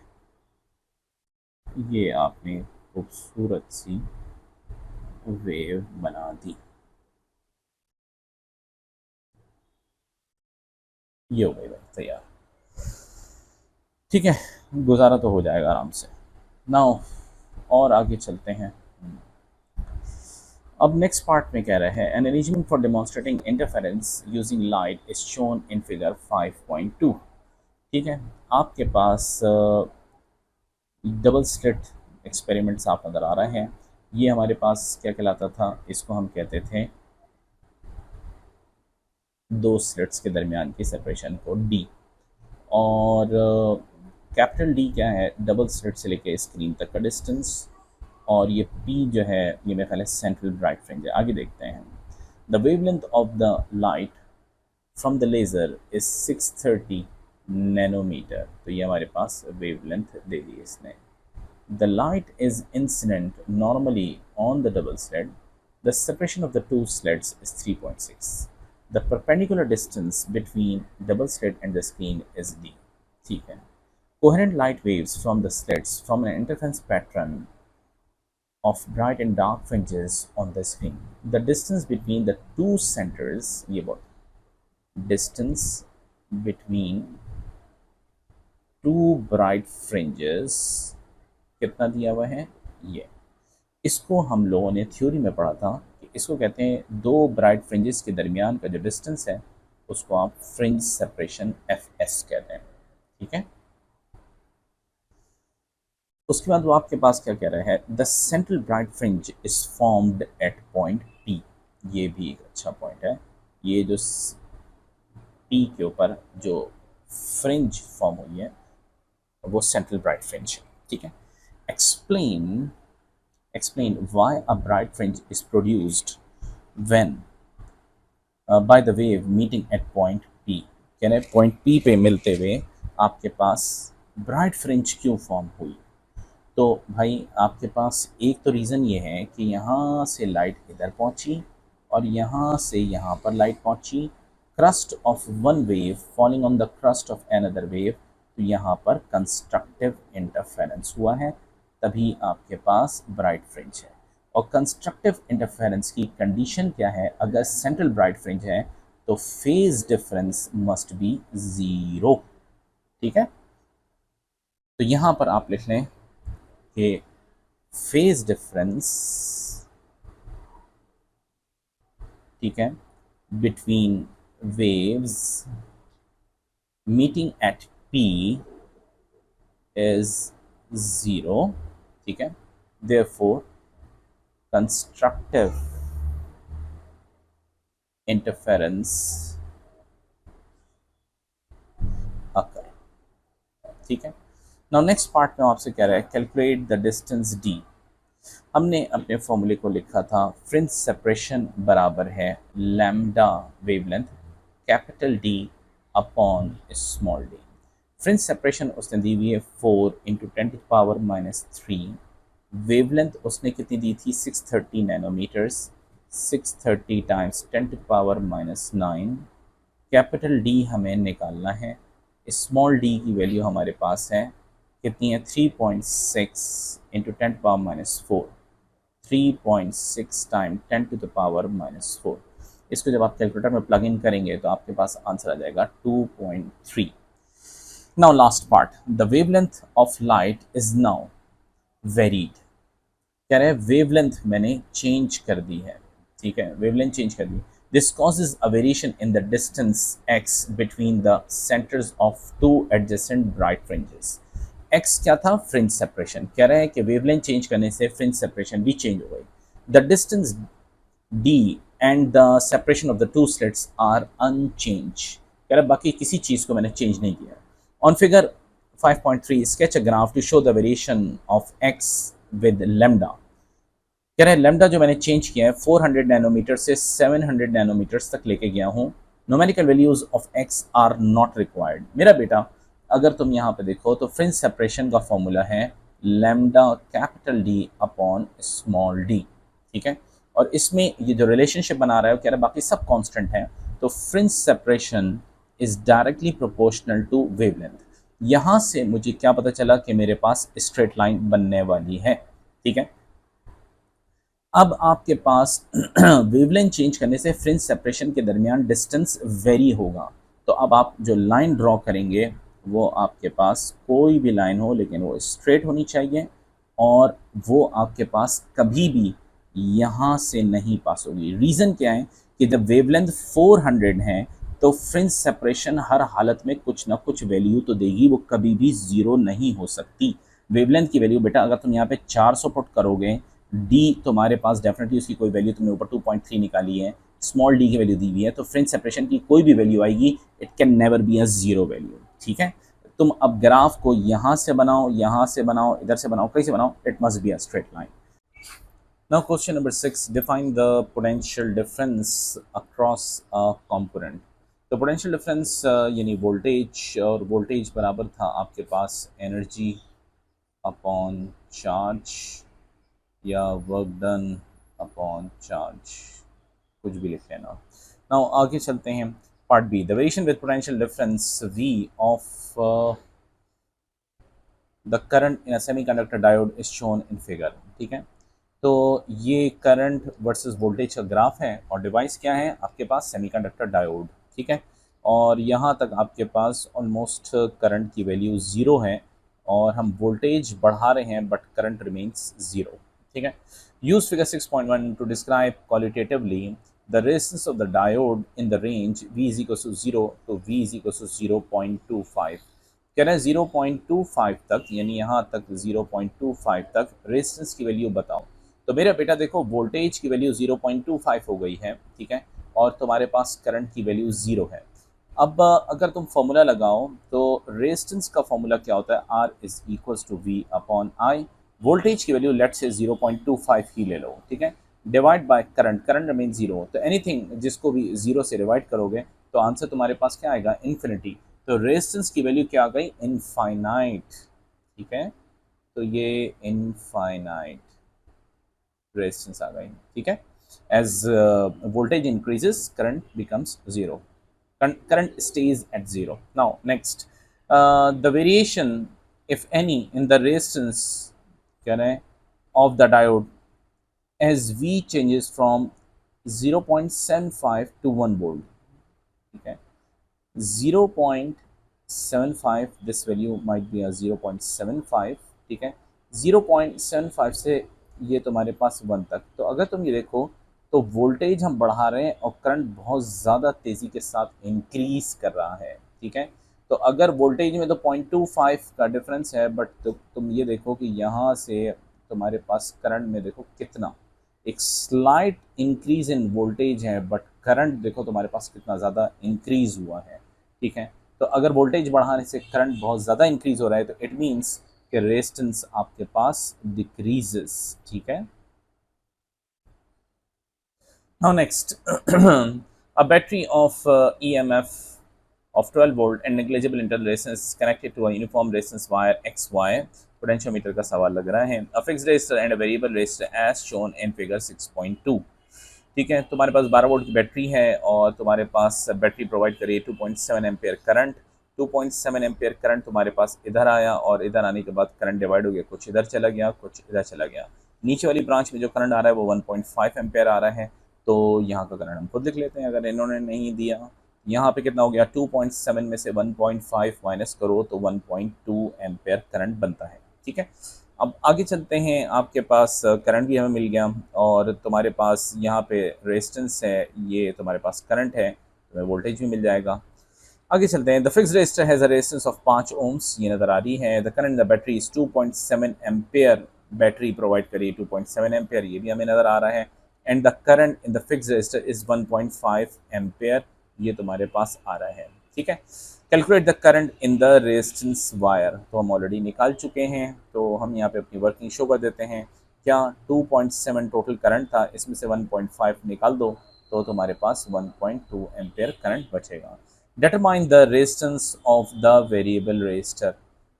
ये आपने खूबसूरत सी वेव बना दी। ये हो गई भाई तैयार। ठीक है, गुजारा तो हो जाएगा आराम से। नाउ और आगे चलते हैं। अब नेक्स्ट पार्ट में कह रहे हैं, an arrangement for demonstrating interference using light is shown in figure 5.2। ठीक है, आपके पास डबल स्लिट एक्सपेरिमेंट्स आप नज़र आ रहे हैं। ये हमारे पास क्या कहलाता था, इसको हम कहते थे दो स्लिट्स के दरमियान की सेपरेशन को डी, और कैपिटल डी क्या है, डबल स्लिट से लेके स्क्रीन तक का डिस्टेंस, और ये पी जो है ये मेरे ख्याल है सेंट्रल ब्राइट फ्रिंज है। आगे देखते हैं, the wavelength of the light from the laser is 630 nanometre. तो ये हमारे पास वेवलेंथ दे दी इसने। The light is incident normally on the double slit. The separation of the two slits is 3.6. The perpendicular distance between double slit and the screen is d. ठीक है, coherent light waves from the slits from an interference pattern of bright and dark fringes on the screen. The distance between the two centers, ये बहुत distance between two bright fringes, कितना दिया हुआ है ये। इसको हम लोगों ने थ्योरी में पढ़ा था कि इसको कहते हैं दो ब्राइट फ्रिंजेस के दरमियान का जो डिस्टेंस है उसको आप फ्रिंज सेपरेशन एफ एस कहते हैं। ठीक है, उसके बाद वो आपके पास क्या कह रहा है, the central bright fringe is formed at point P. ये भी एक अच्छा पॉइंट है, ये जो पी के ऊपर जो फ्रिंज फॉर्म हुई है वो सेंट्रल ब्राइट फ्रिंज है। ठीक है, explain why a bright fringe is produced when by the wave meeting at point P। कह रहे पॉइंट P पे मिलते हुए आपके पास ब्राइट फ्रिंज क्यों फॉर्म हुई। तो भाई आपके पास एक तो रीज़न ये है कि यहाँ से लाइट इधर पहुँची और यहाँ से यहाँ पर लाइट पहुँची, crust of one wave falling on the crust of another wave, तो यहाँ पर कंस्ट्रक्टिव इंटरफेरेंस हुआ है, तभी आपके पास ब्राइट फ्रिंज है। और कंस्ट्रक्टिव इंटरफेरेंस की कंडीशन क्या है, अगर सेंट्रल ब्राइट फ्रिंज है तो phase difference must be zero. ठीक है, तो यहाँ पर आप लिख लें कि फेज डिफरेंस, ठीक है, between waves meeting at P is zero. ठीक है, देयरफॉर कंस्ट्रक्टिव इंटरफेरेंस अकर। ठीक है, नाउ नेक्स्ट पार्ट में आपसे कह रहा है कैलकुलेट द डिस्टेंस डी। हमने अपने फॉर्मूले को लिखा था फ्रिंज सेपरेशन बराबर है lambda wavelength capital D upon small D. Fringe separation उसने दी हुई है 4 इंटू 10⁻³ वेवलेंथ उसने कितनी दी थी 630 नैनोमीटर्स, 630 टाइम्स 10⁻⁹। कैपिटल डी हमें निकालना है, स्मॉल डी की वैल्यू हमारे पास है कितनी है 3.6 इंटू 10⁻⁴, 3.6 टाइम 10⁻⁴। इसको जब आप कैलकुलेटर में प्लग इन करेंगे तो आपके पास आंसर आ जाएगा 2.3। Now last part, the wavelength of light is now varied. कह रहे हैं वेवलेंथ मैंने चेंज कर दी है। ठीक है, वेवलेंथ चेंज कर दी। This causes a variation in the distance x between the centres of two adjacent bright fringes. x क्या था, फ्रिंज सेपरेशन। कह रहे हैं कि वेवलेंथ चेंज करने से फ्रिंज सेपरेशन भी चेंज हो गई। The distance d and the separation of the two slits are unchanged. कह रहे बाकी किसी चीज़ को मैंने चेंज नहीं किया। On figure 5.3 sketch a graph to show the variation of x with lambda। कह रहे हैं लैम्डा जो मैंने चेंज किया है 400 नैनोमीटर से 700 नैनोमीटर्स तक लेके गया हूँ। Numerical values of x are not required. मेरा बेटा अगर तुम यहाँ पे देखो तो फ्रिंज सेपरेशन का फॉर्मूला है lambda capital D upon small d। ठीक है, और इसमें ये जो रिलेशनशिप बना रहा है वो कह रहा है बाकी सब कांस्टेंट है, तो fringe separation is directly proportional to wavelength. यहाँ से मुझे क्या पता चला कि मेरे पास स्ट्रेट लाइन बनने वाली है। ठीक है, अब आपके पास वेवलेंथ चेंज करने से फ्रिंज सेपरेशन के दरमियान डिस्टेंस वेरी होगा। तो अब आप जो लाइन ड्रॉ करेंगे वो आपके पास कोई भी लाइन हो लेकिन वो स्ट्रेट होनी चाहिए और वो आपके पास कभी भी यहाँ से नहीं पास होगी। रीज़न क्या है कि जब वेवलेंथ 400 है तो फ्रिंज सेपरेशन हर हालत में कुछ ना कुछ वैल्यू तो देगी, वो कभी भी ज़ीरो नहीं हो सकती। वेवलेंथ की वैल्यू बेटा अगर तुम यहाँ पे 400 पुट करोगे, डी तुम्हारे पास डेफिनेटली उसकी कोई वैल्यू तुमने ऊपर 2.3 निकाली है, स्मॉल डी की वैल्यू दी हुई है, तो फ्रिंज सेपरेशन की कोई भी वैल्यू आएगी it can never be a zero value. ठीक है, तुम अब ग्राफ को यहाँ से बनाओ, यहाँ से बनाओ, इधर से बनाओ, कहीं से बनाओ, it must be a straight line. Now question number 6, define the potential difference across a component। तो पोटेंशियल डिफरेंस यानी वोल्टेज, और वोल्टेज बराबर था आपके पास एनर्जी अपॉन चार्ज या वर्क डन अपॉन चार्ज, कुछ भी लिख लेना। नाउ आगे चलते हैं part B, the variation with potential difference V of the current in a semiconductor diode is shown in figure. ठीक है, तो ये करंट वर्सेस वोल्टेज का ग्राफ है और डिवाइस क्या है आपके पास, सेमीकंडक्टर डायोड। ठीक है, और यहाँ तक आपके पास ऑलमोस्ट करंट की वैल्यू ज़ीरो है और हम वोल्टेज बढ़ा रहे हैं बट करंट रिमेन्स ज़ीरो। ठीक है। Use figure 6.1 to describe qualitatively the resistance of the diode in the range V is equals to 0 to V is equals to 0.25। कह रहे हैं 0.25 तक, यानी यहाँ तक 0.25 तक रेजिस्टेंस की वैल्यू बताओ। तो मेरा बेटा देखो, वोल्टेज की वैल्यू 0.25 हो गई है, ठीक है, और तुम्हारे पास करंट की वैल्यू ज़ीरो है। अब अगर तुम फॉर्मूला लगाओ तो रेजिस्टेंस का फॉर्मूला क्या होता है, R is equals to V upon I। Voltage की वैल्यू लेट से 0.25 ही ले लो, ठीक है, divide by current, current mean zero, तो एनीथिंग जिसको भी जीरो से डिवाइड करोगे तो आंसर तुम्हारे पास क्या आएगा, इन्फिनिटी। तो रेजिस्टेंस की वैल्यू क्या आ गई, इनफाइनाइट। ठीक है, तो ये इनफाइनाइट रेजिस्टेंस आ गई। ठीक है, as voltage increases current becomes zero, current stays at zero. Now next, the variation if any in the resistance क्या है of the diode as V changes from 0.75 to 1 volt। ठीक है, 0.75 this value might be a 0.75। ठीक है, 0.75 से ये तुम्हारे पास 1 तक। तो अगर तुम ये देखो तो वोल्टेज हम बढ़ा रहे हैं और करंट बहुत ज़्यादा तेज़ी के साथ इंक्रीज कर रहा है। ठीक है, तो अगर वोल्टेज में तो 0.25 का डिफरेंस है, बट तो तुम ये देखो कि यहाँ से तुम्हारे पास करंट में देखो कितना एक स्लाइट इंक्रीज इन वोल्टेज है, बट करंट देखो तुम्हारे पास कितना ज़्यादा इंक्रीज हुआ है। ठीक है, तो अगर वोल्टेज बढ़ाने से करंट बहुत ज़्यादा इंक्रीज हो रहा है तो इट मीन्स कि रेजिस्टेंस आपके पास डिक्रीजेस। ठीक है, now next a battery of EMF of 12 volt and negligible internal resistance is connected to a uniform resistance wire XY। Potentiometer का सवाल लग रहा है। a fixed resistor and a variable resistor as shown in figure 6.2। ठीक है, तुम्हारे पास 12 volt की battery है और तुम्हारे पास बैटरी प्रोवाइड करिए 2.7 एम्पेयर करंट। 2.7 एम्पेयर करंट तुम्हारे पास इधर आया और इधर आने के बाद करंट डिवाइड हो गया, कुछ इधर चला गया कुछ इधर चला गया। नीचे वाली ब्रांच में जो करंट आ रहा है वो 1.5 एम्पेयर आ रहा है। तो यहाँ का करंट हम खुद लिख लेते हैं, अगर इन्होंने नहीं दिया। यहाँ पे कितना हो गया, 2.7 में से 1.5 माइनस करो तो 1.2 एम्पेयर करंट बनता है। ठीक है, अब आगे चलते हैं। आपके पास करंट भी हमें मिल गया और तुम्हारे पास यहाँ पे रेजिस्टेंस है, ये तुम्हारे पास करंट है, तुम्हें वोल्टेज भी मिल जाएगा। आगे चलते हैं। The fixed resistor has a resistance of 5 ohms, ये नज़र आ रही है। The current the battery is 2.7 ampere, battery provide करिए 2.7 एम्पेयर, ये भी हमें नज़र आ रहा है। And the current in the fixed resistor is 1.5 ampere, ये तुम्हारे पास आ रहा है। ठीक है, calculate the current in the resistance wire, तो हम ऑलरेडी निकाल चुके हैं, तो हम यहाँ पे अपनी वर्किंग शो कर देते हैं। क्या 2.7 टोटल करंट था, इसमें से 1.5 निकाल दो तो तुम्हारे पास 1.2 एम्पेयर करंट बचेगा। Determine the resistance of the variable resistor,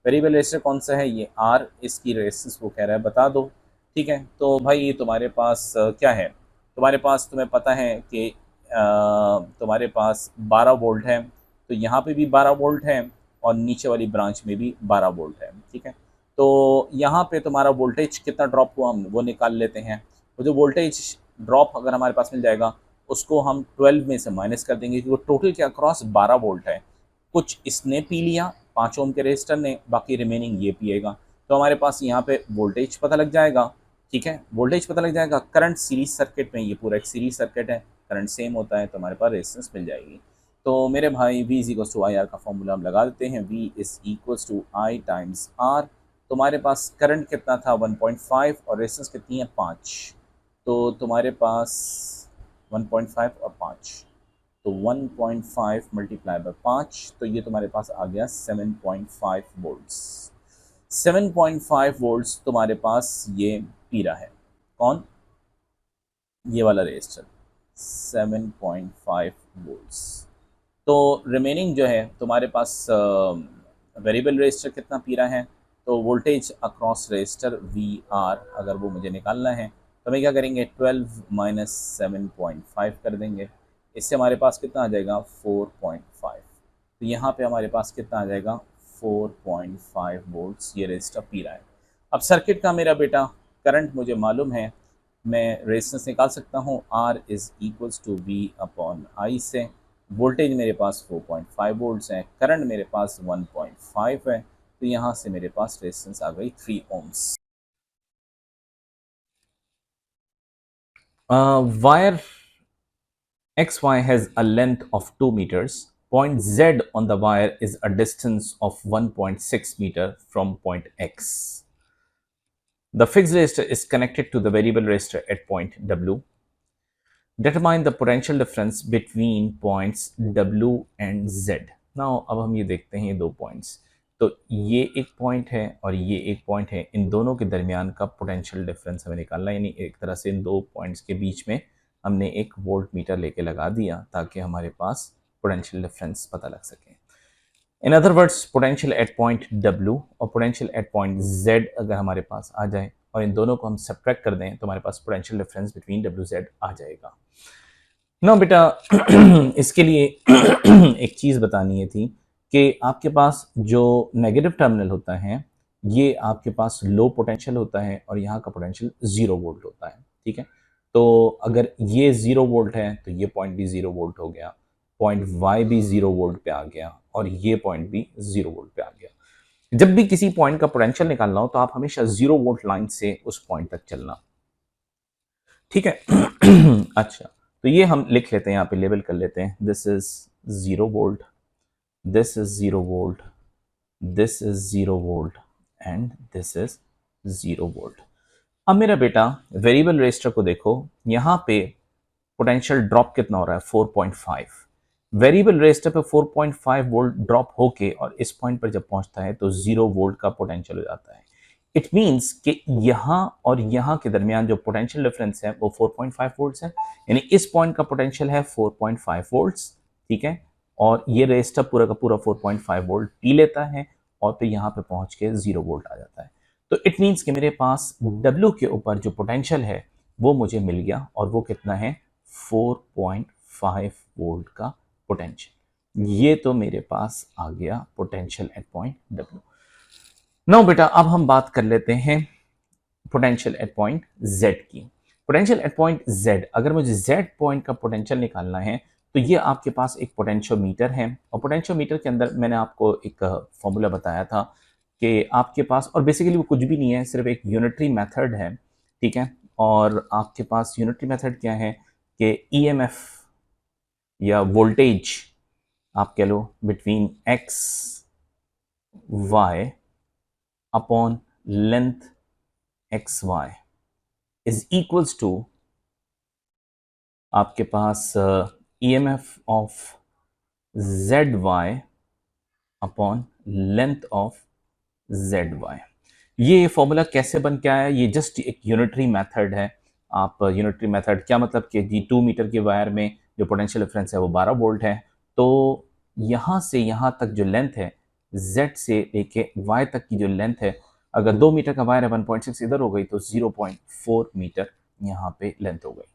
variable resistor कौन सा है, ये आर, इसकी रेजिस्टेंस वो कह रहा है बता दो। ठीक है, तो भाई तुम्हारे पास क्या है, तुम्हारे पास तुम्हें पता है कि तुम्हारे पास 12 वोल्ट है, तो यहाँ पे भी 12 वोल्ट है और नीचे वाली ब्रांच में भी 12 वोल्ट है। ठीक है, तो यहाँ पे तुम्हारा वोल्टेज कितना ड्रॉप हुआ हम वो निकाल लेते हैं। वो जो वोल्टेज ड्रॉप अगर हमारे पास मिल जाएगा उसको हम 12 में से माइनस कर देंगे, क्योंकि टोटल के अक्रॉस 12 वोल्ट है। कुछ इसने पी लिया 5 ओम के रेजिस्टर ने, बाकी रिमेनिंग ये पिएगा, तो हमारे पास यहाँ पे वोल्टेज पता लग जाएगा। ठीक है, वोल्टेज पता लग जाएगा। करंट सीरीज सर्किट में, ये पूरा एक सीरीज सर्किट है, करंट सेम होता है, तो हमारे पास रेजिस्टेंस मिल जाएगी। तो मेरे भाई V is equals to I R का फॉर्मूला हम लगा देते हैं। V is equals to I times R. तुम्हारे पास करंट कितना था 1.5 और रेजिस्टेंस कितनी है 5, तो तुम्हारे पास 1.5 और 5, तो 1.5 मल्टीप्लाई बाय 5, तो ये तुम्हारे पास आ गया 7.5 वोल्ट्स। 7.5 वोल्ट्स तुम्हारे पास ये पी रहा है, कौन, ये वाला रेजिस्टर 7.5 वोल्ट्स। तो रिमेनिंग जो है तुम्हारे पास वेरिएबल रेजिस्टर कितना पी रहा है, तो voltage across resistor V R, अगर वो मुझे निकालना है तो मैं क्या करेंगे 12 माइनस 7.5 कर देंगे, इससे हमारे पास कितना आ जाएगा 4.5। तो यहाँ पे हमारे पास कितना आ जाएगा 4.5 वोल्ट्स ये रेजिस्टर पी रहा है। अब सर्किट का मेरा बेटा करंट मुझे मालूम है, मैं रेजिस्टेंस निकाल सकता हूँ, R is equals to V upon I से। वोल्टेज मेरे पास 4.5 वोल्ट्स हैं, करंट मेरे पास 1.5 है, तो यहाँ से मेरे पास रेजिस्टेंस आ गई 3 ohms. Wire XY has a length of 2 meters. Point Z on the wire is a distance of 1.6 meter from point X. The fixed resistor is connected to the variable resistor at point W. Determine the potential difference between points W and Z. Now अब हम ये देखते हैं ये दो points, तो ये एक पॉइंट है और ये एक पॉइंट है, इन दोनों के दरमियान का पोटेंशियल डिफरेंस हमें निकालना है। यानी एक तरह से इन दो पॉइंट्स के बीच में हमने एक वोल्ट मीटर लेके लगा दिया ताकि हमारे पास पोटेंशियल डिफरेंस पता लग सके। In other words potential at point W और पोटेंशियल एट पॉइंट Z अगर हमारे पास आ जाए और इन दोनों को हम सब्ट्रैक्ट कर दें तो हमारे पास पोटेंशियल डिफरेंस बिटवीन WZ आ जाएगा। ना बेटा इसके लिए एक चीज़ बतानी थी कि आपके पास जो नेगेटिव टर्मिनल होता है ये आपके पास लो पोटेंशियल होता है और यहाँ का पोटेंशियल 0 वोल्ट होता है, ठीक है। तो अगर ये 0 वोल्ट है तो ये पॉइंट भी 0 वोल्ट हो गया, पॉइंट वाई भी 0 वोल्ट पे आ गया और ये पॉइंट भी 0 वोल्ट पे आ गया। जब भी किसी पॉइंट का पोटेंशियल निकालना हो तो आप हमेशा 0 वोल्ट लाइन से उस पॉइंट तक चलना, ठीक है। अच्छा, तो ये हम लिख लेते हैं, यहाँ पे लेबल कर लेते हैं, this is 0 volt, this is 0 volt, this is 0 volt and this is 0 volt. अब मेरा बेटा वेरिएबल रेजिस्टर को देखो, यहाँ पे पोटेंशियल ड्रॉप कितना हो रहा है 4.5। वेरिएबल रेजिस्टर पे 4.5 वोल्ट ड्रॉप होके और इस पॉइंट पर जब पहुंचता है तो 0 वोल्ट का पोटेंशियल हो जाता है। इट मीन्स कि यहाँ और यहाँ के दरमियान जो पोटेंशियल डिफरेंस है वो 4.5 वोल्ट्स है, यानी इस पॉइंट का पोटेंशियल है 4.5 वोल्ट्स, ठीक है। और ये रेजिस्टर पूरा का पूरा 4.5 वोल्ट पी लेता है और फिर यहाँ पे पहुंच के 0 वोल्ट आ जाता है। तो इट मीन्स कि मेरे पास W के ऊपर जो पोटेंशियल है वो मुझे मिल गया और वो कितना है 4.5 वोल्ट का पोटेंशियल। ये तो मेरे पास आ गया potential at point W। Now बेटा अब हम बात कर लेते हैं पोटेंशियल एट पॉइंट Z की। पोटेंशियल एट पॉइंट Z, अगर मुझे Z पॉइंट का पोटेंशियल निकालना है तो ये आपके पास एक पोटेंशियोमीटर है और पोटेंशियोमीटर के अंदर मैंने आपको एक फॉर्मूला बताया था कि आपके पास, और बेसिकली वो कुछ भी नहीं है, सिर्फ एक यूनिटरी मेथड है, ठीक है। और आपके पास यूनिटरी मेथड क्या है कि EMF या वोल्टेज आप कह लो between X Y upon length XY is equals to आपके पास EMF of ZY upon length of ZY। ये फॉर्मूला कैसे बन के आया, ये जस्ट एक यूनिटरी मेथड है। आप यूनिटरी मेथड क्या मतलब कि जी 2 मीटर के वायर में जो पोटेंशियल डिफरेंस है वो 12 वोल्ट है, तो यहाँ से यहाँ तक जो लेंथ है Z से लेके Y तक की जो लेंथ है, अगर 2 मीटर का वायर है 1.6 इधर हो गई तो 0.4 मीटर यहाँ पे लेंथ हो गई,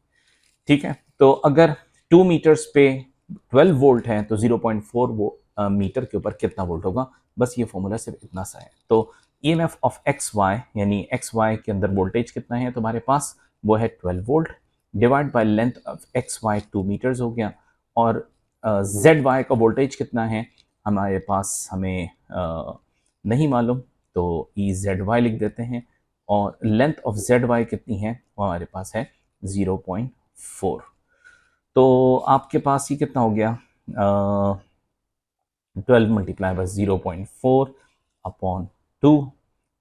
ठीक है। तो अगर 2 मीटर्स पे 12 वोल्ट है तो 0.4 मीटर के ऊपर कितना वोल्ट होगा, बस ये फॉर्मूला सिर्फ इतना सा है। तो EMF ऑफ XY यानी XY के अंदर वोल्टेज कितना है तुम्हारे पास, वो है 12 volt divide by length of XY 2 meters हो गया, और ZY का वोल्टेज कितना है हमारे पास हमें नहीं मालूम, तो EZY लिख देते हैं, और लेंथ ऑफ ZY कितनी है वो हमारे पास है 0.4। तो आपके पास ये कितना हो गया 12 multiply by 0.4 upon 2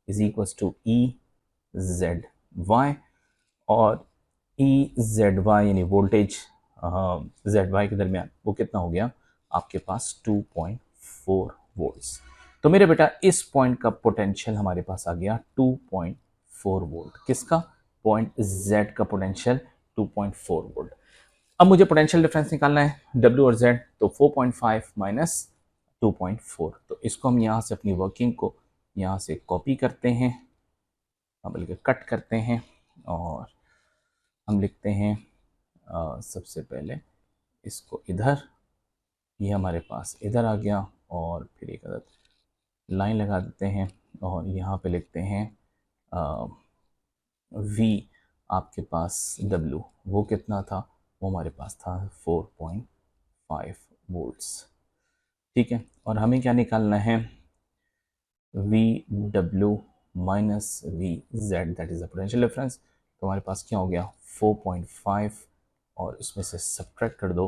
is equals to EZY, और EZY यानी वोल्टेज ZY के दरमियान वो कितना हो गया आपके पास 2.4 वोल्ट्स। तो मेरे बेटा इस पॉइंट का पोटेंशियल हमारे पास आ गया 2.4 वोल्ट। किसका, पॉइंट Z का पोटेंशियल 2.4 वोल्ट। अब मुझे पोटेंशियल डिफरेंस निकालना है W और Z, तो 4.5 माइनस 2.4, तो इसको हम यहाँ से अपनी वर्किंग को यहाँ से कॉपी करते हैं, बल्कि कट करते हैं, और हम लिखते हैं सबसे पहले इसको इधर, ये हमारे पास इधर आ गया, और फिर एक अदद लाइन लगा देते हैं और यहाँ पे लिखते हैं V आपके पास W वो कितना था, वो हमारे पास था 4.5 वोल्ट्स। ठीक है, और हमें क्या निकालना है, V W minus V Z, that is the potential difference. तो हमारे पास क्या हो गया 4.5 और उसमें से सब्ट्रैक्ट कर दो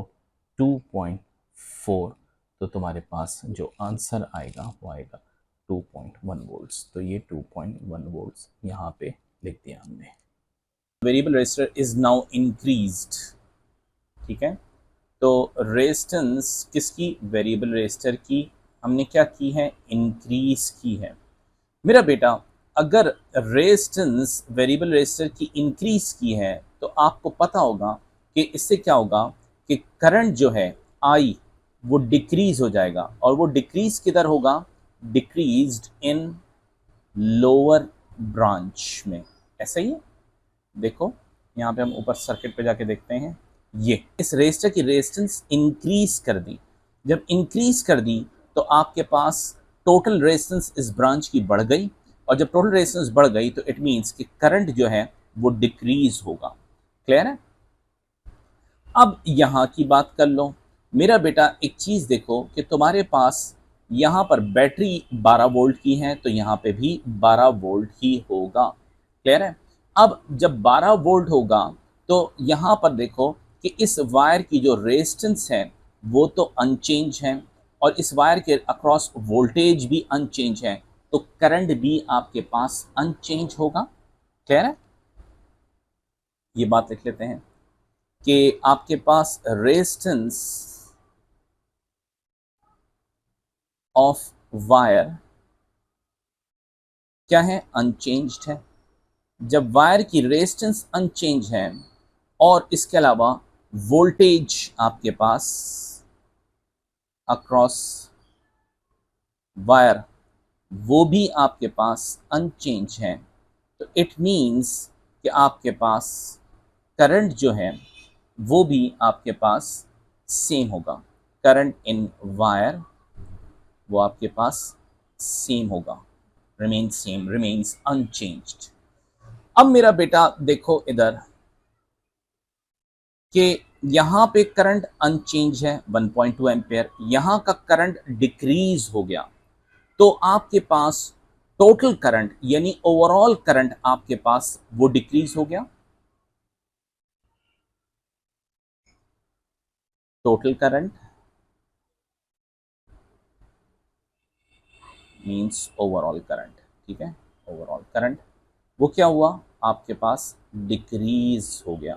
2.4, तो तुम्हारे पास जो आंसर आएगा वो आएगा 2.1 वोल्ट्स। तो ये 2.1 वोल्ट्स यहाँ पे लिख दिया हमने। Variable resistor is now increased. ठीक है, तो रेजिस्टेंस किसकी, वेरिएबल रेजिस्टर की हमने क्या की है, इंक्रीज की है। मेरा बेटा अगर रेजिस्टेंस वेरिएबल रेजिस्टर की इंक्रीज की है तो आपको पता होगा कि इससे क्या होगा कि करंट जो है आई वो डिक्रीज हो जाएगा, और वो डिक्रीज किधर होगा, डिक्रीज्ड इन लोअर ब्रांच में। ऐसा ही है, देखो यहाँ पे हम ऊपर सर्किट पे जाके देखते हैं, ये इस रेजिस्टर की रेजिस्टेंस इंक्रीज कर दी। जब इंक्रीज कर दी तो आपके पास टोटल रेजिस्टेंस इस ब्रांच की बढ़ गई, और जब टोटल रेजिस्टेंस बढ़ गई तो इट मींस कि करंट जो है वो डिक्रीज होगा। क्लियर है। अब यहां की बात कर लो मेरा बेटा, एक चीज देखो कि तुम्हारे पास यहां पर बैटरी 12 वोल्ट की है, तो यहां पे भी 12 वोल्ट ही होगा। क्लियर है। अब जब 12 वोल्ट होगा तो यहां पर देखो कि इस वायर की जो रेजिस्टेंस है वो तो अनचेंज है, और इस वायर के अक्रॉस वोल्टेज भी अनचेंज है, तो करंट भी आपके पास अनचेंज होगा। क्लियर है। ये बात लिख लेते हैं कि आपके पास रेजिस्टेंस ऑफ वायर क्या है, अनचेंज्ड है। जब वायर की रेजिस्टेंस अनचेंज है और इसके अलावा वोल्टेज आपके पास अक्रॉस वायर वो भी आपके पास अनचेंज है, तो इट मींस कि आपके पास करंट जो है वो भी आपके पास सेम होगा। करंट इन वायर वो आपके पास सेम होगा, रिमेन्स सेम, रिमेन्स अनचेंज्ड। अब मेरा बेटा देखो इधर कि यहां पे करंट अनचेंज है 1.2 एम्पेयर, यहां का करंट डिक्रीज हो गया, तो आपके पास टोटल करंट यानी ओवरऑल करंट आपके पास वो डिक्रीज हो गया। Total current means overall current. ठीक है, ओवरऑल करंट वो क्या हुआ, आपके पास डिक्रीज हो गया।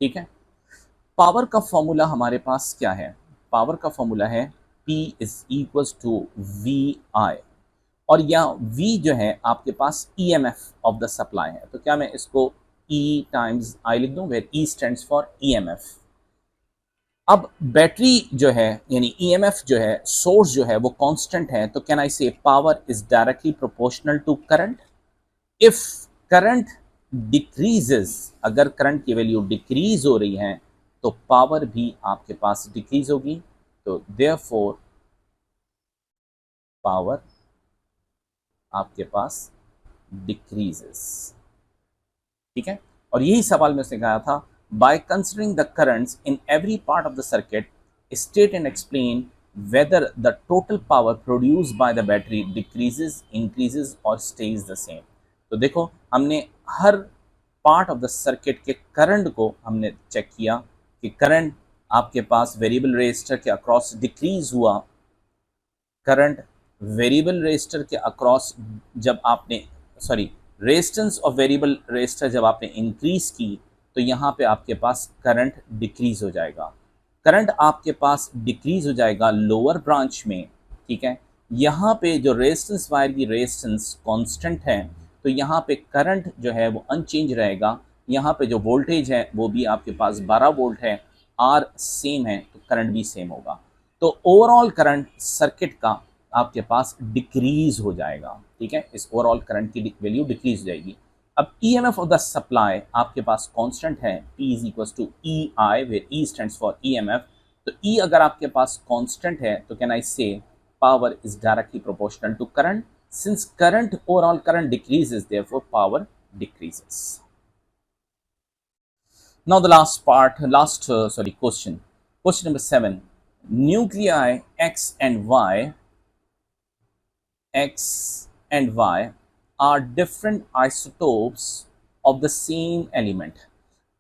ठीक है। पावर का फॉर्मूला हमारे पास क्या है, पावर का फॉर्मूला है P is equals to V I, और यहाँ V जो है आपके पास EMF ऑफ द सप्लाई है, तो क्या मैं इसको E टाइम्स I लिख दूं, where E stands for EMF। अब बैटरी जो है यानी EMF जो है, सोर्स जो है वो कांस्टेंट है, तो can I say power is directly proportional to current. If current decreases, अगर करंट की वैल्यू डिक्रीज हो रही है तो पावर भी आपके पास डिक्रीज होगी, तो देयरफॉर पावर आपके पास डिक्रीजेस। ठीक है, और यही सवाल में उसने कहा था, by considering the currents in every part of the circuit state and explain whether the total power produced by the battery decreases, increases or stays the same। तो देखो हमने हर पार्ट ऑफ द सर्किट के current को हमने check किया कि current आपके पास variable resistor के अक्रॉस डिक्रीज हुआ, करंट वेरिएबल रेजिस्टर के अक्रॉस जब आपने रेजिस्टेंस ऑफ वेरिएबल रेजिस्टर जब आपने इंक्रीज की तो यहाँ पे आपके पास करंट डिक्रीज हो जाएगा। करंट आपके पास डिक्रीज हो जाएगा लोअर ब्रांच में। ठीक है, यहाँ पे जो रेजिस्टेंस वायर की रेजिस्टेंस कांस्टेंट है, तो यहाँ पे करंट जो है वो अनचेंज रहेगा। यहाँ पे जो वोल्टेज है वो भी आपके पास 12 वोल्ट है, आर सेम है तो करंट भी सेम होगा, तो ओवरऑल करंट सर्किट का आपके पास डिक्रीज हो जाएगा। ठीक है, इस ओवरऑल करंट की वैल्यू डिक्रीज हो जाएगी। अब EMF ऑफ द सप्लाई आपके पास कांस्टेंट है, P is equal to EI, where E stands for EMF। तो E अगर आपके पास कांस्टेंट है तो can I say power is directly proportional to current, since current overall current decreases therefore power decreases. Now the last part, question. Question number 7. Nuclei X and Y are different isotopes of the same element.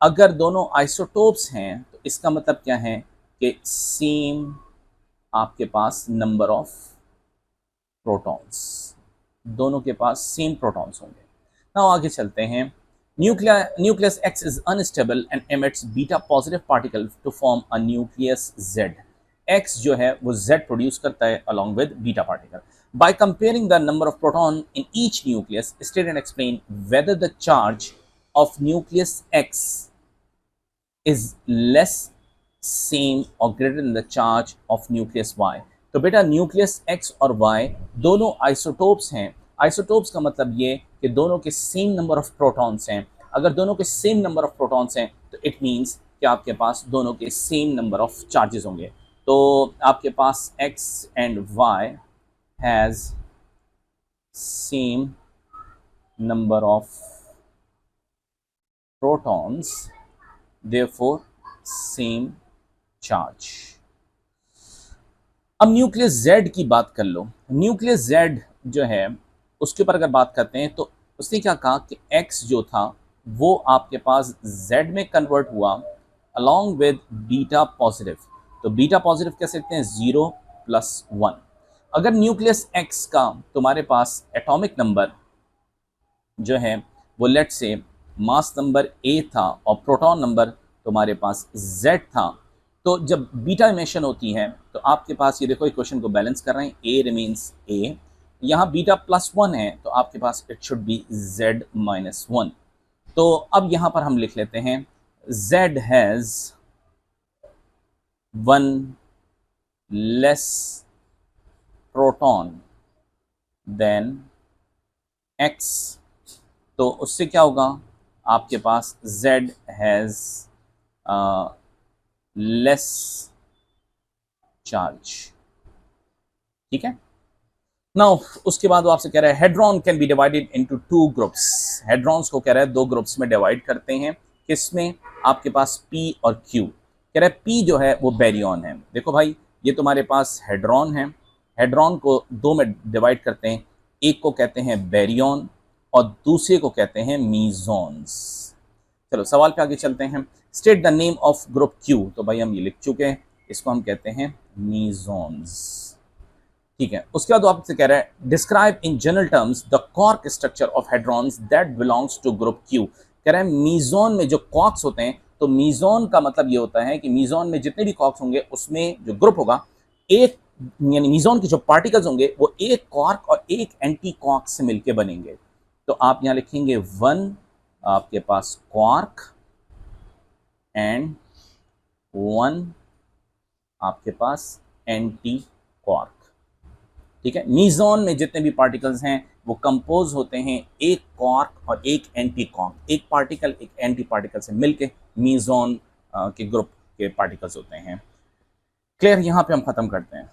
अगर दोनों isotopes हैं तो इसका मतलब क्या है कि same आपके पास नंबर ऑफ प्रोटॉन्स, दोनों के पास सेम प्रोटॉन्स होंगे। नाउ आगे चलते हैं। Nucleus X is unstable and emits beta positive particle to form a nucleus Z. X जो है वो जेड प्रोड्यूस करता है along with beta particle. By comparing the number of proton in each nucleus, state and explain whether the charge of nucleus X is less, same or greater than the charge of nucleus Y। तो बेटा nucleus X और Y दोनों isotopes हैं। Isotopes का मतलब ये कि दोनों के सेम नंबर ऑफ प्रोटॉन्स हैं। अगर दोनों के सेम नंबर ऑफ प्रोटॉन्स हैं तो इट मीन्स कि आपके पास दोनों के सेम नंबर ऑफ चार्जेस होंगे। तो आपके पास X and Y has same number of protons, therefore same charge। अब न्यूक्लियस Z की बात कर लो। न्यूक्लियस Z जो है उसके ऊपर अगर बात करते हैं तो उसने क्या कहा कि X जो था वो आपके पास Z में कन्वर्ट हुआ अलॉन्ग विद बीटा पॉजिटिव। तो बीटा पॉजिटिव कह सकते हैं 0 + 1। अगर न्यूक्लियस एक्स का तुम्हारे पास एटॉमिक नंबर जो है वो लेट से मास नंबर ए था और प्रोटॉन नंबर तुम्हारे पास जेड था, तो जब बीटा इमिशन होती है तो आपके पास ये देखो इक्वेशन को बैलेंस कर रहे हैं, ए रिमेन्स ए, यहाँ बीटा +1 है तो आपके पास इट शुड बी जेड -1। तो अब यहाँ पर हम लिख लेते हैं Z has 1 less proton than X. तो उससे क्या होगा, आपके पास Z हैज़ लेस चार्ज। ठीक है। नाउ उसके बाद वो आपसे कह रहा है hadron can be divided into 2 groups. Hadrons को कह रहा है 2 ग्रुप्स में डिवाइड करते हैं। किसमें? आपके पास P और Q। कह रहा है P जो है वो बैरियन है। देखो भाई ये तुम्हारे पास हेड्रॉन है, हेड्रॉन को 2 में डिवाइड करते हैं, एक को कहते हैं बैरियन और दूसरे को कहते हैं मीजॉन्स। चलो सवाल पे आगे चलते हैं। State the name of group Q। तो भाई हम ये लिख चुके हैं, इसको हम कहते हैं मीजॉन्स। ठीक है। उसके बाद आपसे कह रहा है describe in general terms the quark structure of hadrons that belongs to group Q। कह रहा है मीजॉन में जो कॉर्क्स होते हैं, तो मीजॉन का मतलब ये होता है कि मीजॉन में जितने भी कॉर्क्स होंगे उसमें जो ग्रुप होगा, एक यानी मीजॉन के जो पार्टिकल्स होंगे वो एक कॉर्क और एक एंटी कॉर्क से मिलके बनेंगे। तो आप यहाँ लिखेंगे 1 आपके पास क्वार्क एंड 1 आपके पास एंटी क्वार्क। ठीक है। मीजॉन में जितने भी पार्टिकल्स हैं वो कंपोज होते हैं एक क्वार्क और एक एंटी क्वार्क, एक पार्टिकल एक एंटी पार्टिकल से मिलके मीजॉन के ग्रुप के पार्टिकल्स होते हैं। क्लियर? यहाँ पे हम खत्म करते हैं।